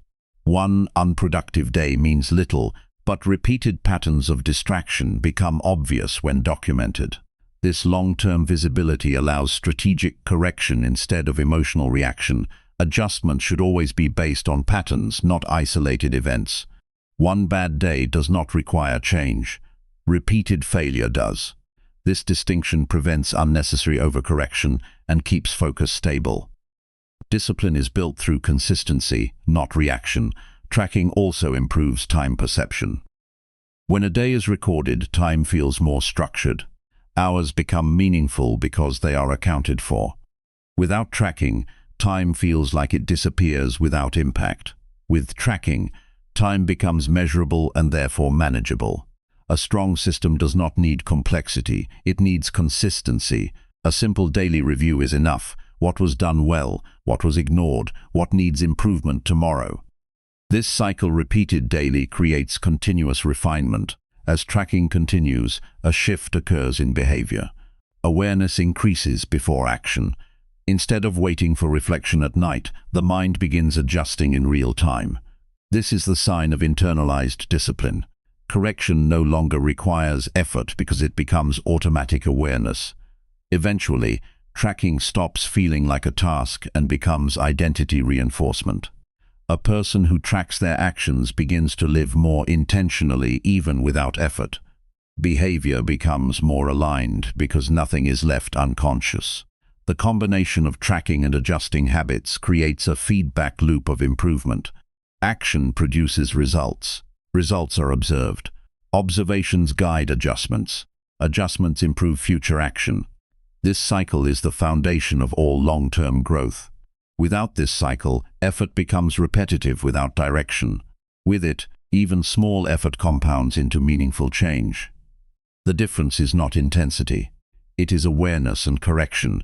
One unproductive day means little, but repeated patterns of distraction become obvious when documented. This long-term visibility allows strategic correction instead of emotional reaction. Adjustment should always be based on patterns, not isolated events. One bad day does not require change. Repeated failure does. This distinction prevents unnecessary overcorrection and keeps focus stable. Discipline is built through consistency, not reaction. Tracking also improves time perception. When a day is recorded, time feels more structured. Hours become meaningful because they are accounted for. Without tracking, time feels like it disappears without impact. With tracking, time becomes measurable and therefore manageable. A strong system does not need complexity, it needs consistency. A simple daily review is enough. What was done well, what was ignored, what needs improvement tomorrow. This cycle repeated daily creates continuous refinement. As tracking continues, a shift occurs in behavior. Awareness increases before action. Instead of waiting for reflection at night, the mind begins adjusting in real time. This is the sign of internalized discipline. Correction no longer requires effort because it becomes automatic awareness. Eventually, tracking stops feeling like a task and becomes identity reinforcement. A person who tracks their actions begins to live more intentionally even without effort. Behavior becomes more aligned because nothing is left unconscious. The combination of tracking and adjusting habits creates a feedback loop of improvement. Action produces results. Results are observed. Observations guide adjustments. Adjustments improve future action. This cycle is the foundation of all long-term growth. Without this cycle, effort becomes repetitive without direction. With it, even small effort compounds into meaningful change. The difference is not intensity. It is awareness and correction.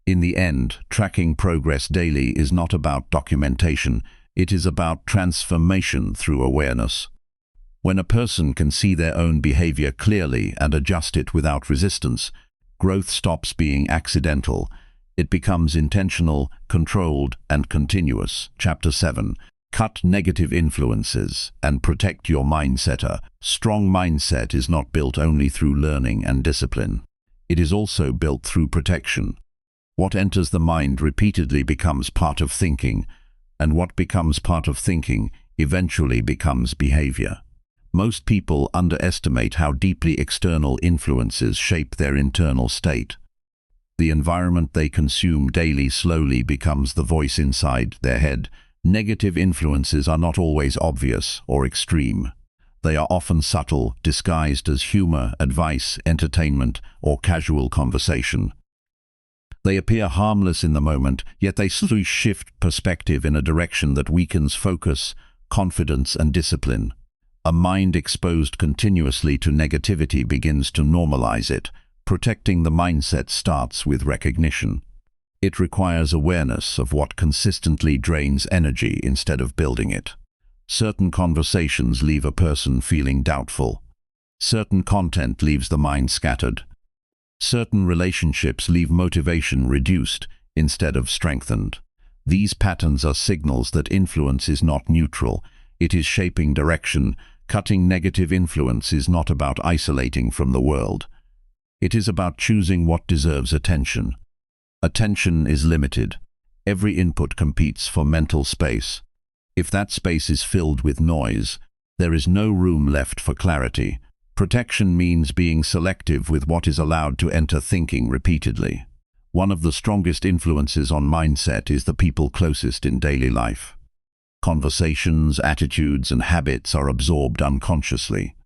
In the end, tracking progress daily is not about documentation. It is about transformation through awareness. When a person can see their own behavior clearly and adjust it without resistance, growth stops being accidental. It becomes intentional, controlled, and continuous. Chapter 7. Cut negative influences and protect your mindset. A strong mindset is not built only through learning and discipline. It is also built through protection. What enters the mind repeatedly becomes part of thinking, and what becomes part of thinking eventually becomes behavior. Most people underestimate how deeply external influences shape their internal state. The environment they consume daily slowly becomes the voice inside their head. Negative influences are not always obvious or extreme. They are often subtle, disguised as humor, advice, entertainment, or casual conversation. They appear harmless in the moment, yet they slowly shift perspective in a direction that weakens focus, confidence, and discipline. A mind exposed continuously to negativity begins to normalize it. Protecting the mindset starts with recognition. It requires awareness of what consistently drains energy instead of building it. Certain conversations leave a person feeling doubtful. Certain content leaves the mind scattered. Certain relationships leave motivation reduced instead of strengthened. These patterns are signals that influence is not neutral. It is shaping direction. Cutting negative influence is not about isolating from the world. It is about choosing what deserves attention. Attention is limited. Every input competes for mental space. If that space is filled with noise, there is no room left for clarity. Protection means being selective with what is allowed to enter thinking repeatedly. One of the strongest influences on mindset is the people closest in daily life. Conversations, attitudes, and habits are absorbed unconsciously.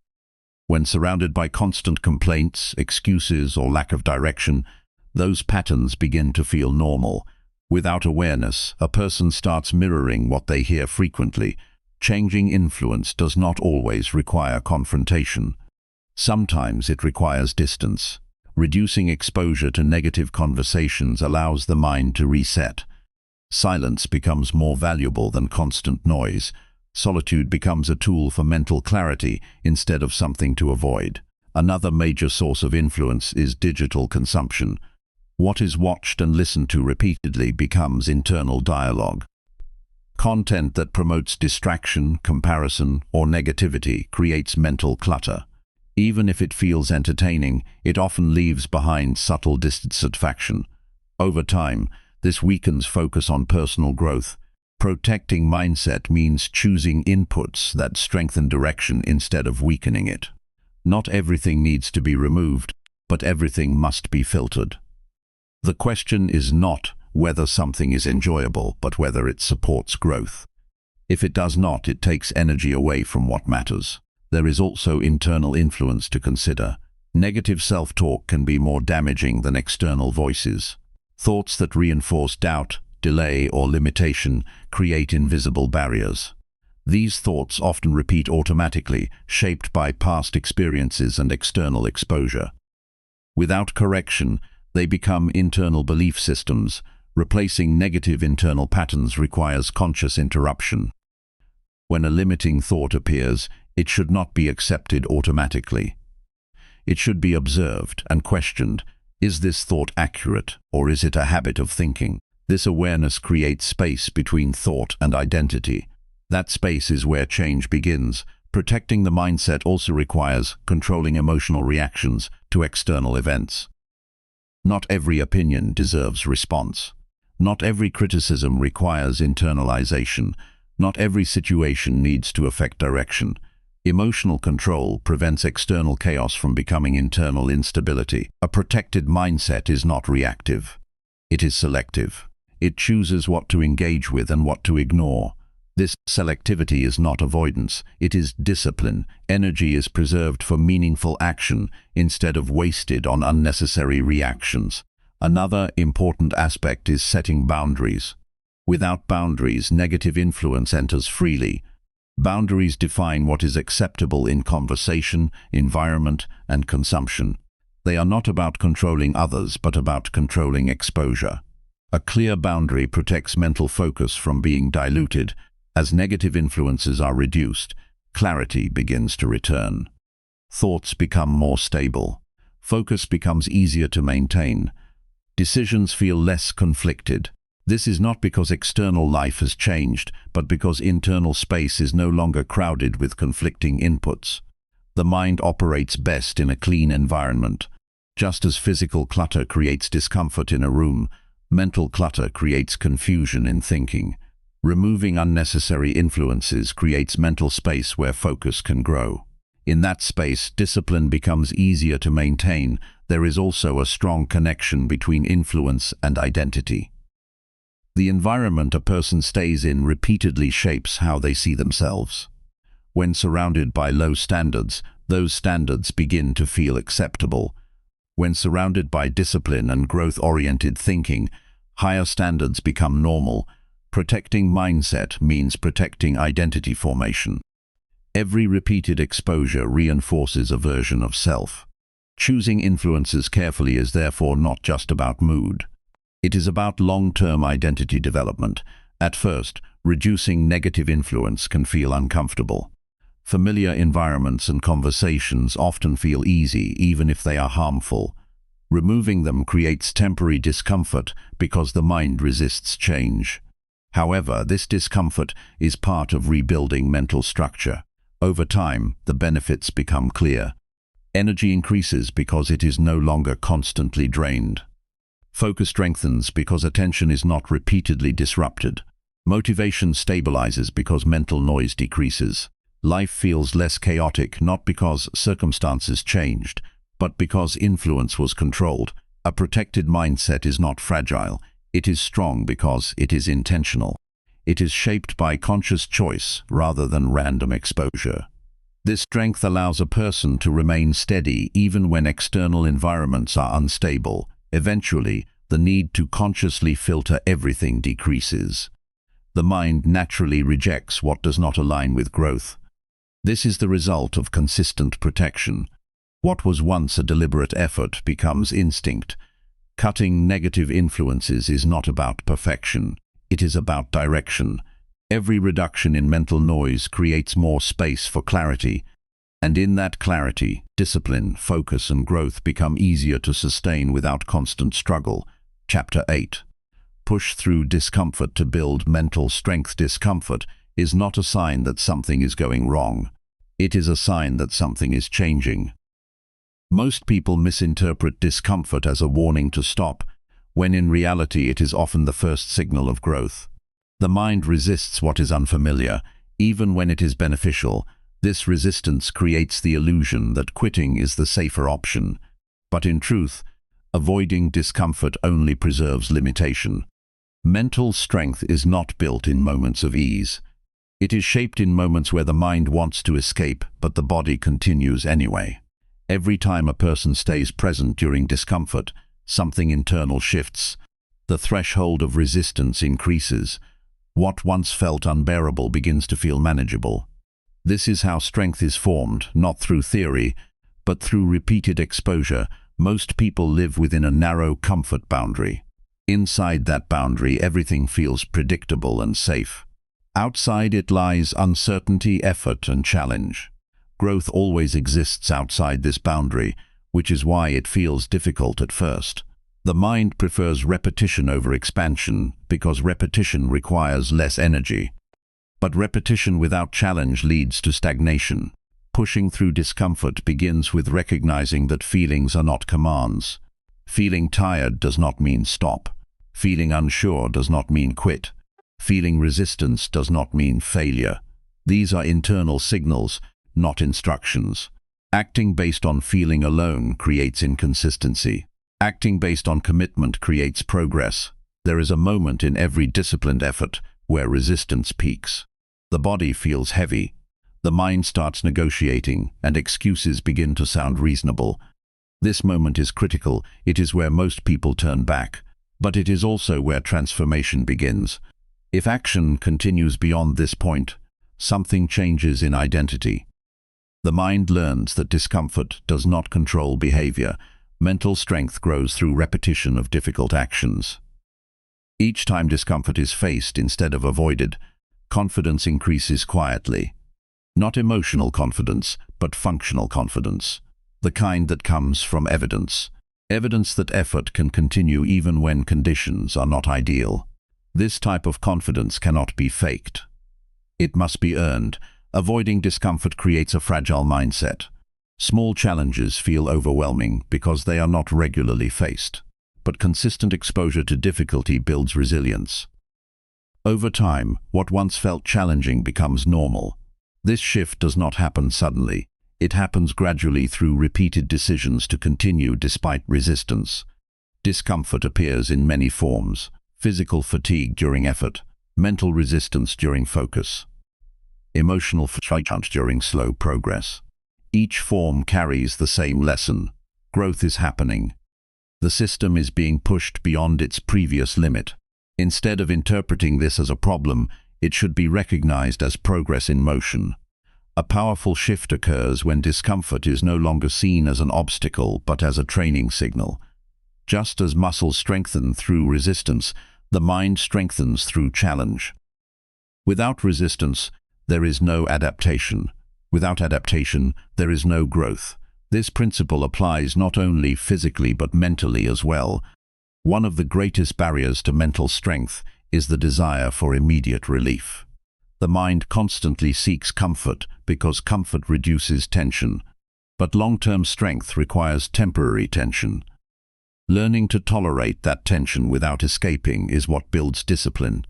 When surrounded by constant complaints, excuses, or lack of direction, those patterns begin to feel normal. Without awareness, a person starts mirroring what they hear frequently. Changing influence does not always require confrontation. Sometimes it requires distance. Reducing exposure to negative conversations allows the mind to reset. Silence becomes more valuable than constant noise. Solitude becomes a tool for mental clarity instead of something to avoid. Another major source of influence is digital consumption. What is watched and listened to repeatedly becomes internal dialogue. Content that promotes distraction, comparison, or negativity creates mental clutter. Even if it feels entertaining, it often leaves behind subtle dissatisfaction. Over time, this weakens focus on personal growth. Protecting mindset means choosing inputs that strengthen direction instead of weakening it. Not everything needs to be removed, but everything must be filtered. The question is not whether something is enjoyable, but whether it supports growth. If it does not, it takes energy away from what matters. There is also internal influence to consider. Negative self-talk can be more damaging than external voices. Thoughts that reinforce doubt, delay, or limitation create invisible barriers. These thoughts often repeat automatically, shaped by past experiences and external exposure. Without correction, They become internal belief systems. Replacing negative internal patterns requires conscious interruption. When a limiting thought appears, it should not be accepted automatically. It should be observed and questioned. Is this thought accurate, or is it a habit of thinking? This awareness creates space between thought and identity. That space is where change begins. Protecting the mindset also requires controlling emotional reactions to external events. Not every opinion deserves response. Not every criticism requires internalization. Not every situation needs to affect direction. Emotional control prevents external chaos from becoming internal instability. A protected mindset is not reactive. It is selective. It chooses what to engage with and what to ignore. This selectivity is not avoidance, it is discipline. Energy is preserved for meaningful action instead of wasted on unnecessary reactions. Another important aspect is setting boundaries. Without boundaries, negative influence enters freely. Boundaries define what is acceptable in conversation, environment, and consumption. They are not about controlling others, but about controlling exposure. A clear boundary protects mental focus from being diluted. As negative influences are reduced, clarity begins to return. Thoughts become more stable. Focus becomes easier to maintain. Decisions feel less conflicted. This is not because external life has changed, but because internal space is no longer crowded with conflicting inputs. The mind operates best in a clean environment. Just as physical clutter creates discomfort in a room, mental clutter creates confusion in thinking. Removing unnecessary influences creates mental space where focus can grow. In that space, discipline becomes easier to maintain. There is also a strong connection between influence and identity. The environment a person stays in repeatedly shapes how they see themselves. When surrounded by low standards, those standards begin to feel acceptable. When surrounded by discipline and growth-oriented thinking, higher standards become normal. Protecting mindset means protecting identity formation. Every repeated exposure reinforces a version of self. Choosing influences carefully is therefore not just about mood. It is about long-term identity development. At first, reducing negative influence can feel uncomfortable. Familiar environments and conversations often feel easy, even if they are harmful. Removing them creates temporary discomfort because the mind resists change. However, this discomfort is part of rebuilding mental structure. Over time, the benefits become clear. Energy increases because it is no longer constantly drained. Focus strengthens because attention is not repeatedly disrupted. Motivation stabilizes because mental noise decreases. Life feels less chaotic not because circumstances changed, but because influence was controlled. A protected mindset is not fragile. It is strong because it is intentional. It is shaped by conscious choice rather than random exposure. This strength allows a person to remain steady even when external environments are unstable. Eventually, the need to consciously filter everything decreases. The mind naturally rejects what does not align with growth. This is the result of consistent protection. What was once a deliberate effort becomes instinct. Cutting negative influences is not about perfection. It is about direction. Every reduction in mental noise creates more space for clarity. And in that clarity, discipline, focus, and growth become easier to sustain without constant struggle. Chapter 8. Push through discomfort to build mental strength. Discomfort is not a sign that something is going wrong. It is a sign that something is changing. Most people misinterpret discomfort as a warning to stop, when in reality it is often the first signal of growth. The mind resists what is unfamiliar, even when it is beneficial. This resistance creates the illusion that quitting is the safer option. But in truth, avoiding discomfort only preserves limitation. Mental strength is not built in moments of ease. It is shaped in moments where the mind wants to escape, but the body continues anyway. Every time a person stays present during discomfort, something internal shifts. The threshold of resistance increases. What once felt unbearable begins to feel manageable. This is how strength is formed, not through theory, but through repeated exposure. Most people live within a narrow comfort boundary. Inside that boundary, everything feels predictable and safe. Outside it lies uncertainty, effort, and challenge. Growth always exists outside this boundary, which is why it feels difficult at first. The mind prefers repetition over expansion because repetition requires less energy. But repetition without challenge leads to stagnation. Pushing through discomfort begins with recognizing that feelings are not commands. Feeling tired does not mean stop. Feeling unsure does not mean quit. Feeling resistance does not mean failure. These are internal signals, not instructions. Acting based on feeling alone creates inconsistency. Acting based on commitment creates progress. There is a moment in every disciplined effort where resistance peaks. The body feels heavy. The mind starts negotiating, and excuses begin to sound reasonable. This moment is critical. It is where most people turn back. But it is also where transformation begins. If action continues beyond this point, something changes in identity. The mind learns that discomfort does not control behavior. Mental strength grows through repetition of difficult actions. Each time discomfort is faced instead of avoided, confidence increases quietly. Not emotional confidence, but functional confidence. The kind that comes from evidence. Evidence that effort can continue even when conditions are not ideal. This type of confidence cannot be faked. It must be earned. Avoiding discomfort creates a fragile mindset. Small challenges feel overwhelming because they are not regularly faced. But consistent exposure to difficulty builds resilience. Over time, what once felt challenging becomes normal. This shift does not happen suddenly. It happens gradually through repeated decisions to continue despite resistance. Discomfort appears in many forms: physical fatigue during effort, mental resistance during focus, emotional fatigue during slow progress. Each form carries the same lesson. Growth is happening. The system is being pushed beyond its previous limit. Instead of interpreting this as a problem, it should be recognized as progress in motion. A powerful shift occurs when discomfort is no longer seen as an obstacle but as a training signal. Just as muscles strengthen through resistance, the mind strengthens through challenge. Without resistance, there is no adaptation. Without adaptation, there is no growth. This principle applies not only physically but mentally as well. One of the greatest barriers to mental strength is the desire for immediate relief. The mind constantly seeks comfort because comfort reduces tension. But long-term strength requires temporary tension. Learning to tolerate that tension without escaping is what builds discipline.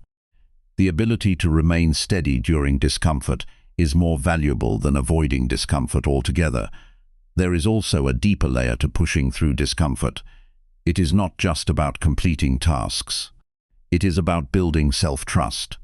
The ability to remain steady during discomfort is more valuable than avoiding discomfort altogether. There is also a deeper layer to pushing through discomfort. It is not just about completing tasks. It is about building self-trust.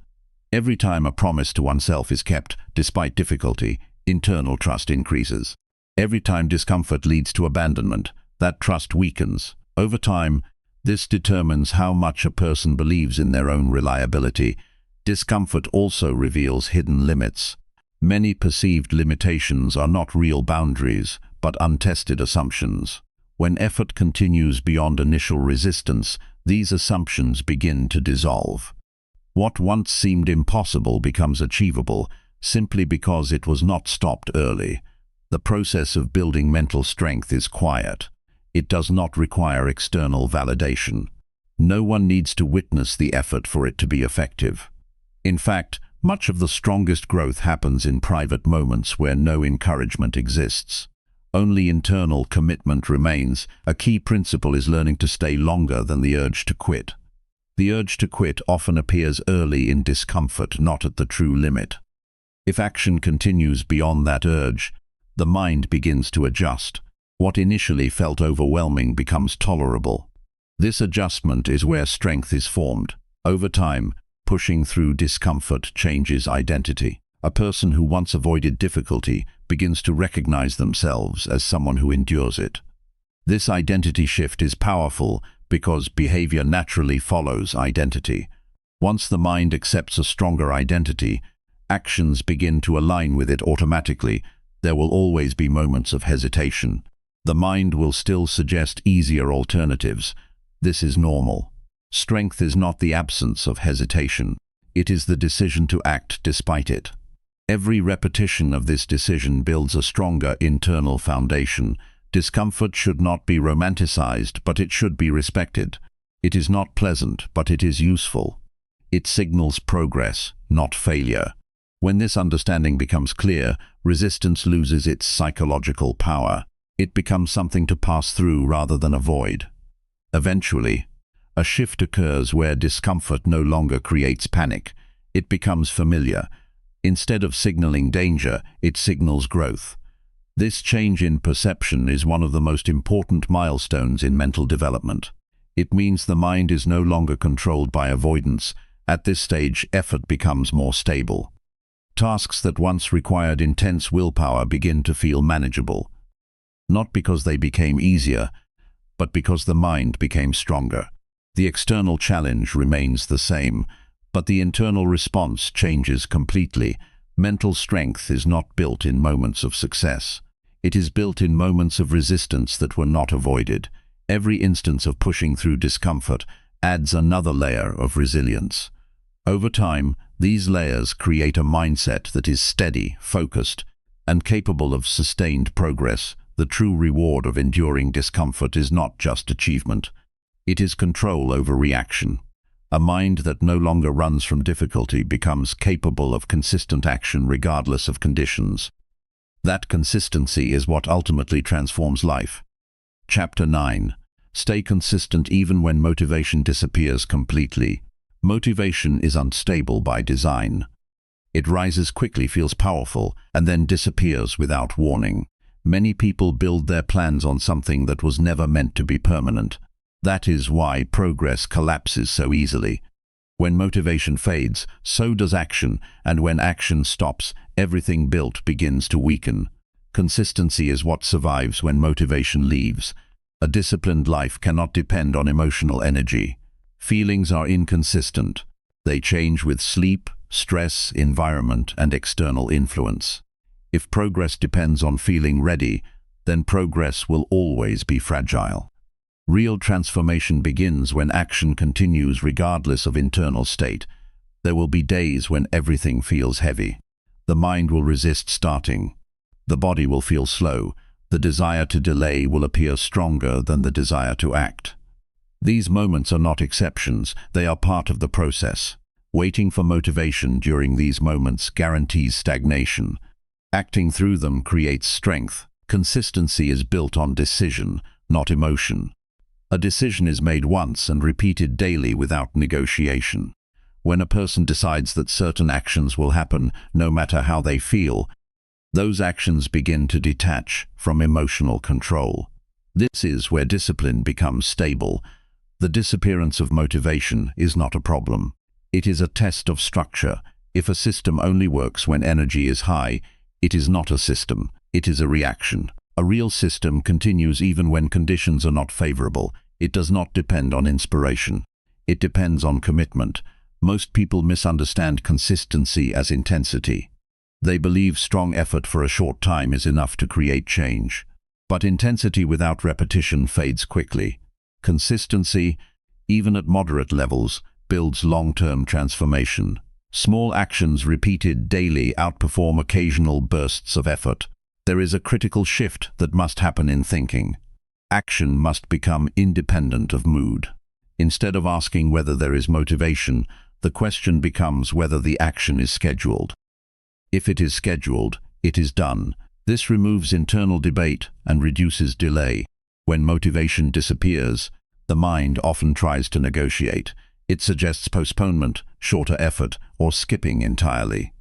Every time a promise to oneself is kept, despite difficulty, internal trust increases. Every time discomfort leads to abandonment, that trust weakens. Over time, this determines how much a person believes in their own reliability. Discomfort also reveals hidden limits. Many perceived limitations are not real boundaries, but untested assumptions. When effort continues beyond initial resistance, these assumptions begin to dissolve. What once seemed impossible becomes achievable simply because it was not stopped early. The process of building mental strength is quiet. It does not require external validation. No one needs to witness the effort for it to be effective. In fact, much of the strongest growth happens in private moments where no encouragement exists. Only internal commitment remains. A key principle is learning to stay longer than the urge to quit. The urge to quit often appears early in discomfort, not at the true limit. If action continues beyond that urge, the mind begins to adjust. What initially felt overwhelming becomes tolerable. This adjustment is where strength is formed. Over time, pushing through discomfort changes identity. A person who once avoided difficulty begins to recognize themselves as someone who endures it. This identity shift is powerful because behavior naturally follows identity. Once the mind accepts a stronger identity, actions begin to align with it automatically. There will always be moments of hesitation. The mind will still suggest easier alternatives. This is normal. Strength is not the absence of hesitation. It is the decision to act despite it. Every repetition of this decision builds a stronger internal foundation. Discomfort should not be romanticized, but it should be respected. It is not pleasant, but it is useful. It signals progress, not failure. When this understanding becomes clear, resistance loses its psychological power. It becomes something to pass through rather than avoid. Eventually, a shift occurs where discomfort no longer creates panic. It becomes familiar. Instead of signaling danger, it signals growth. This change in perception is one of the most important milestones in mental development. It means the mind is no longer controlled by avoidance. At this stage, effort becomes more stable. Tasks that once required intense willpower begin to feel manageable. Not because they became easier, but because the mind became stronger. The external challenge remains the same, but the internal response changes completely. Mental strength is not built in moments of success. It is built in moments of resistance that were not avoided. Every instance of pushing through discomfort adds another layer of resilience. Over time, these layers create a mindset that is steady, focused, and capable of sustained progress. The true reward of enduring discomfort is not just achievement. It is control over reaction. A mind that no longer runs from difficulty becomes capable of consistent action regardless of conditions. That consistency is what ultimately transforms life. Chapter 9. Stay consistent even when motivation disappears completely. Motivation is unstable by design. It rises quickly, feels powerful, and then disappears without warning. Many people build their plans on something that was never meant to be permanent. That is why progress collapses so easily. When motivation fades, so does action, and when action stops, everything built begins to weaken. Consistency is what survives when motivation leaves. A disciplined life cannot depend on emotional energy. Feelings are inconsistent. They change with sleep, stress, environment, and external influence. If progress depends on feeling ready, then progress will always be fragile. Real transformation begins when action continues regardless of internal state. There will be days when everything feels heavy. The mind will resist starting. The body will feel slow. The desire to delay will appear stronger than the desire to act. These moments are not exceptions, they are part of the process. Waiting for motivation during these moments guarantees stagnation. Acting through them creates strength. Consistency is built on decision, not emotion. A decision is made once and repeated daily without negotiation. When a person decides that certain actions will happen, no matter how they feel, those actions begin to detach from emotional control. This is where discipline becomes stable. The disappearance of motivation is not a problem. It is a test of structure. If a system only works when energy is high, it is not a system, it is a reaction. A real system continues even when conditions are not favorable. It does not depend on inspiration. It depends on commitment. Most people misunderstand consistency as intensity. They believe strong effort for a short time is enough to create change. But intensity without repetition fades quickly. Consistency, even at moderate levels, builds long-term transformation. Small actions repeated daily outperform occasional bursts of effort. There is a critical shift that must happen in thinking. Action must become independent of mood. Instead of asking whether there is motivation, the question becomes whether the action is scheduled. If it is scheduled, it is done. This removes internal debate and reduces delay. When motivation disappears, the mind often tries to negotiate. It suggests postponement, shorter effort, or skipping entirely.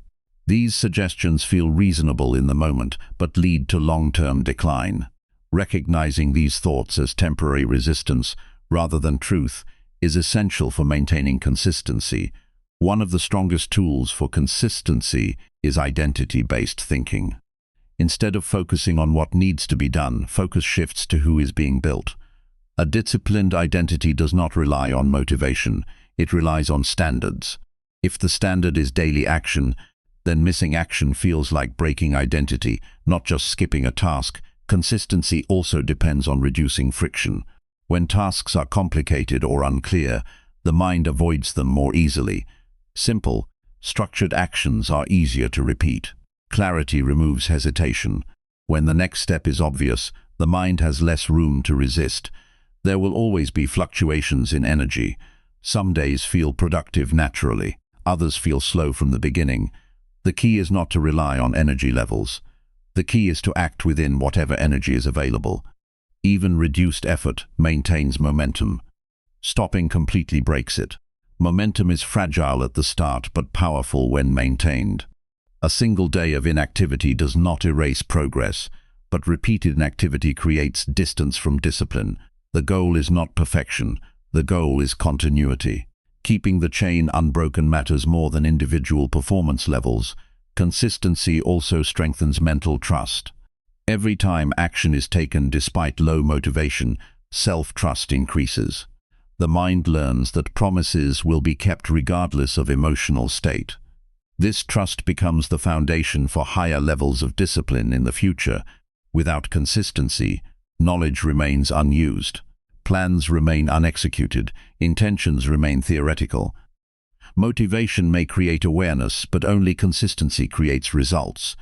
These suggestions feel reasonable in the moment, but lead to long-term decline. Recognizing these thoughts as temporary resistance, rather than truth, is essential for maintaining consistency. One of the strongest tools for consistency is identity-based thinking. Instead of focusing on what needs to be done, focus shifts to who is being built. A disciplined identity does not rely on motivation, it relies on standards. If the standard is daily action, then missing action feels like breaking identity, not just skipping a task. Consistency also depends on reducing friction. When tasks are complicated or unclear, the mind avoids them more easily. Simple, structured actions are easier to repeat. Clarity removes hesitation. When the next step is obvious, the mind has less room to resist. There will always be fluctuations in energy. Some days feel productive naturally, others feel slow from the beginning. The key is not to rely on energy levels. The key is to act within whatever energy is available. Even reduced effort maintains momentum. Stopping completely breaks it. Momentum is fragile at the start but powerful when maintained. A single day of inactivity does not erase progress, but repeated inactivity creates distance from discipline. The goal is not perfection, the goal is continuity. Keeping the chain unbroken matters more than individual performance levels. Consistency also strengthens mental trust. Every time action is taken despite low motivation, self-trust increases. The mind learns that promises will be kept regardless of emotional state. This trust becomes the foundation for higher levels of discipline in the future. Without consistency, knowledge remains unused. Plans remain unexecuted. Intentions remain theoretical. Motivation may create awareness, but only consistency creates results.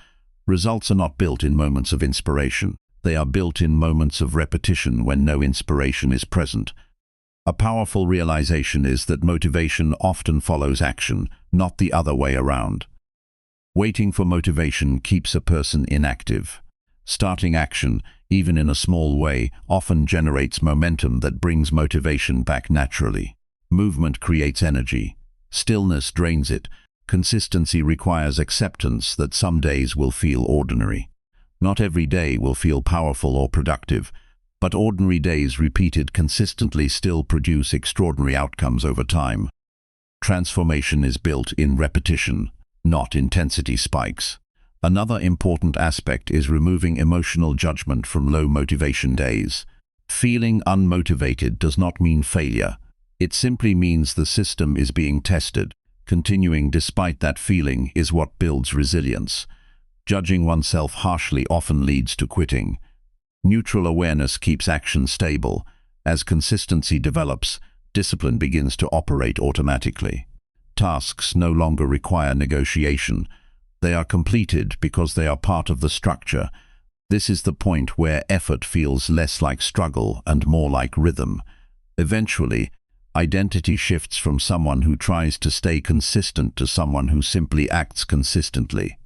Results are not built in moments of inspiration. They are built in moments of repetition when no inspiration is present. A powerful realization is that motivation often follows action, not the other way around. Waiting for motivation keeps a person inactive. Starting action, even in a small way, often generates momentum that brings motivation back naturally. Movement creates energy. Stillness drains it. Consistency requires acceptance that some days will feel ordinary. Not every day will feel powerful or productive, but ordinary days repeated consistently still produce extraordinary outcomes over time. Transformation is built in repetition, not intensity spikes. Another important aspect is removing emotional judgment from low motivation days. Feeling unmotivated does not mean failure. It simply means the system is being tested. Continuing despite that feeling is what builds resilience. Judging oneself harshly often leads to quitting. Neutral awareness keeps action stable. As consistency develops, discipline begins to operate automatically. Tasks no longer require negotiation. They are completed because they are part of the structure. This is the point where effort feels less like struggle and more like rhythm. Eventually, identity shifts from someone who tries to stay consistent to someone who simply acts consistently.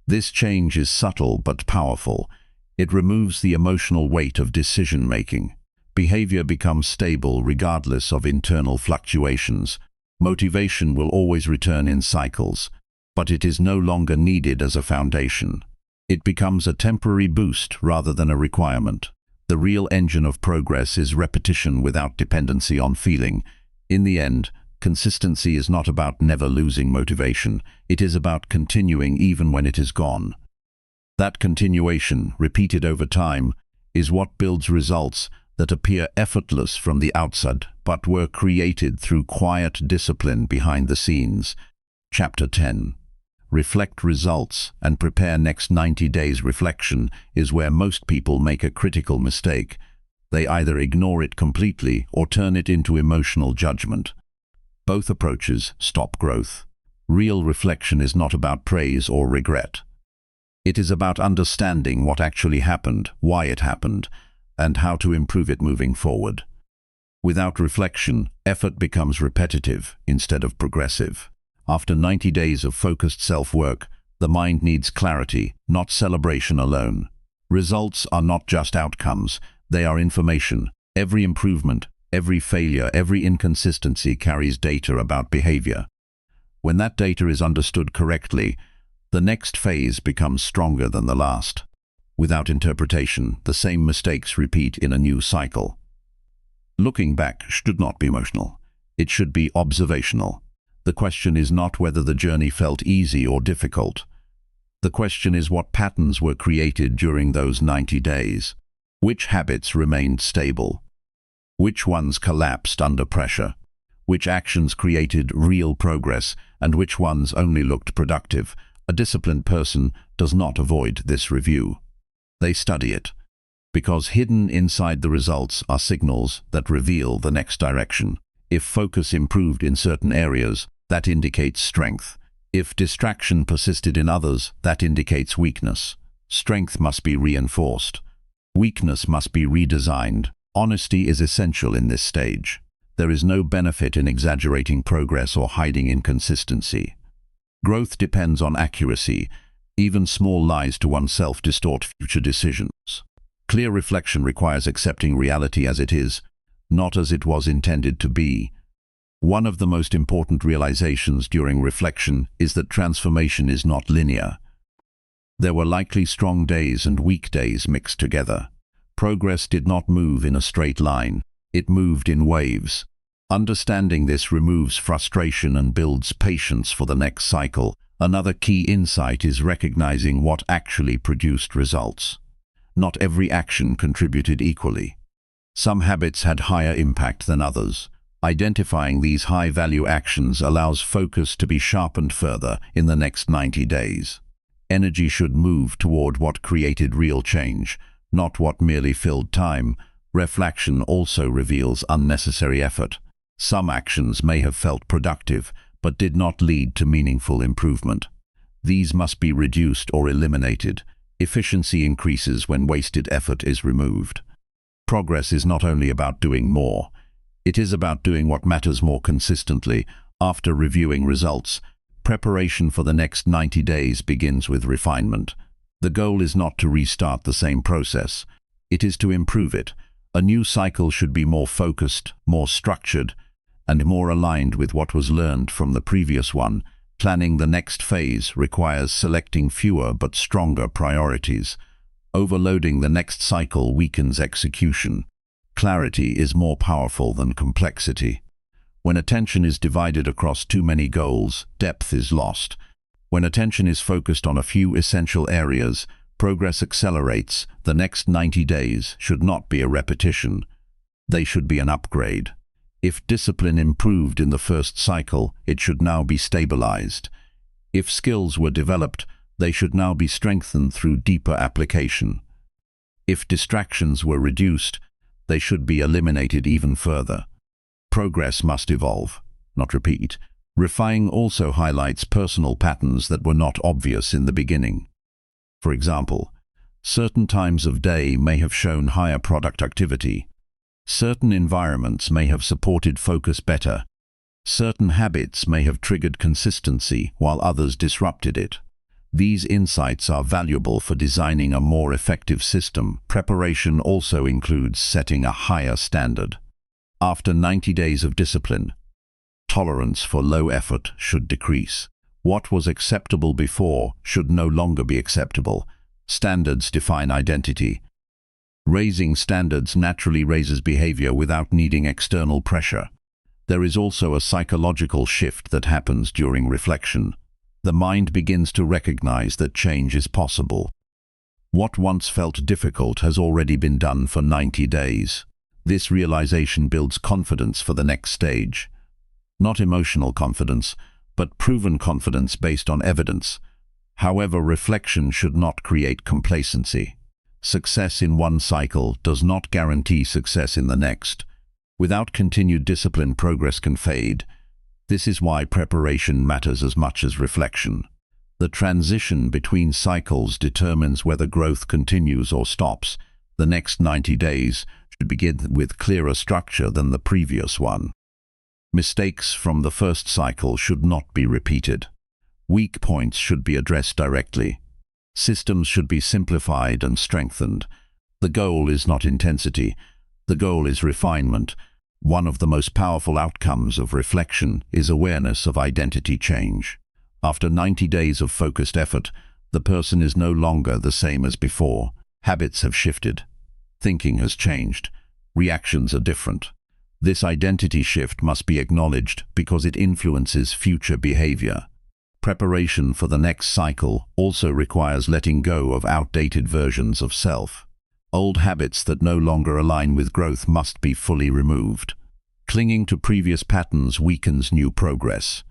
This change is subtle but powerful. It removes the emotional weight of decision-making. Behavior becomes stable regardless of internal fluctuations. Motivation will always return in cycles, but it is no longer needed as a foundation. It becomes a temporary boost rather than a requirement. The real engine of progress is repetition without dependency on feeling. In the end, consistency is not about never losing motivation. It is about continuing even when it is gone. That continuation, repeated over time, is what builds results that appear effortless from the outside, but were created through quiet discipline behind the scenes. Chapter 10. Reflect results and prepare next 90 days. Reflection is where most people make a critical mistake. They either ignore it completely or turn it into emotional judgment. Both approaches stop growth. Real reflection is not about praise or regret. It is about understanding what actually happened, why it happened, and how to improve it moving forward. Without reflection, effort becomes repetitive instead of progressive. After 90 days of focused self-work, the mind needs clarity, not celebration alone. Results are not just outcomes, they are information. Every improvement, every failure, every inconsistency carries data about behavior. When that data is understood correctly, the next phase becomes stronger than the last. Without interpretation, the same mistakes repeat in a new cycle. Looking back should not be emotional. It should be observational. The question is not whether the journey felt easy or difficult. The question is what patterns were created during those 90 days. Which habits remained stable? Which ones collapsed under pressure? Which actions created real progress and which ones only looked productive? A disciplined person does not avoid this review. They study it. because hidden inside the results are signals that reveal the next direction. If focus improved in certain areas, that indicates strength. If distraction persisted in others, that indicates weakness. Strength must be reinforced. Weakness must be redesigned. Honesty is essential in this stage. There is no benefit in exaggerating progress or hiding inconsistency. Growth depends on accuracy. Even small lies to oneself distort future decisions. Clear reflection requires accepting reality as it is, not as it was intended to be. One of the most important realizations during reflection is that transformation is not linear. There were likely strong days and weak days mixed together. Progress did not move in a straight line. It moved in waves. Understanding this removes frustration and builds patience for the next cycle. Another key insight is recognizing what actually produced results. Not every action contributed equally. Some habits had higher impact than others. Identifying these high-value actions allows focus to be sharpened further in the next 90 days. Energy should move toward what created real change, not what merely filled time. Reflection also reveals unnecessary effort. Some actions may have felt productive, but did not lead to meaningful improvement. These must be reduced or eliminated. Efficiency increases when wasted effort is removed. Progress is not only about doing more. It is about doing what matters more consistently. After reviewing results, preparation for the next 90 days begins with refinement. The goal is not to restart the same process. It is to improve it. A new cycle should be more focused, more structured, and more aligned with what was learned from the previous one. Planning the next phase requires selecting fewer but stronger priorities. Overloading the next cycle weakens execution. Clarity is more powerful than complexity. When attention is divided across too many goals, depth is lost. When attention is focused on a few essential areas, progress accelerates. The next 90 days should not be a repetition. They should be an upgrade. If discipline improved in the first cycle, it should now be stabilized. If skills were developed, they should now be strengthened through deeper application. If distractions were reduced, they should be eliminated even further. Progress must evolve, not repeat. Refining also highlights personal patterns that were not obvious in the beginning. For example, certain times of day may have shown higher productivity. Certain environments may have supported focus better. Certain habits may have triggered consistency while others disrupted it. These insights are valuable for designing a more effective system. Preparation also includes setting a higher standard. After 90 days of discipline, tolerance for low effort should decrease. What was acceptable before should no longer be acceptable. Standards define identity. Raising standards naturally raises behavior without needing external pressure. There is also a psychological shift that happens during reflection. The mind begins to recognize that change is possible. What once felt difficult has already been done for 90 days. This realization builds confidence for the next stage. Not emotional confidence, but proven confidence based on evidence. However, reflection should not create complacency. Success in one cycle does not guarantee success in the next. Without continued discipline, progress can fade. This is why preparation matters as much as reflection. The transition between cycles determines whether growth continues or stops. The next 90 days should begin with clearer structure than the previous one. Mistakes from the first cycle should not be repeated. Weak points should be addressed directly. Systems should be simplified and strengthened. The goal is not intensity. The goal is refinement. One of the most powerful outcomes of reflection is awareness of identity change. After 90 days of focused effort, the person is no longer the same as before. Habits have shifted. Thinking has changed. Reactions are different. This identity shift must be acknowledged because it influences future behavior. Preparation for the next cycle also requires letting go of outdated versions of self. Old habits that no longer align with growth must be fully removed. Clinging to previous patterns weakens new progress.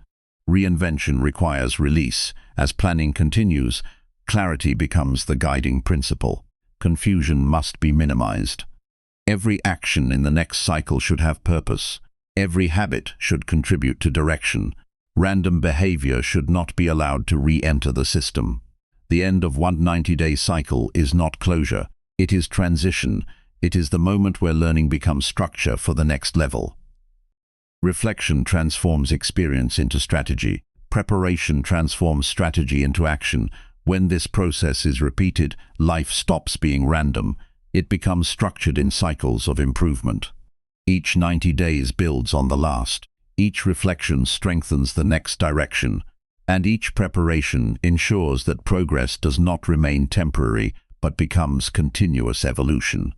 Reinvention requires release. As planning continues, clarity becomes the guiding principle. confusion must be minimized. Every action in the next cycle should have purpose. Every habit should contribute to direction. Random behavior should not be allowed to re-enter the system. The end of one 90-day cycle is not closure. It is transition. It is the moment where learning becomes structure for the next level. Reflection transforms experience into strategy. Preparation transforms strategy into action. When this process is repeated, life stops being random. It becomes structured in cycles of improvement. Each 90 days builds on the last. Each reflection strengthens the next direction. And each preparation ensures that progress does not remain temporary, but becomes continuous evolution.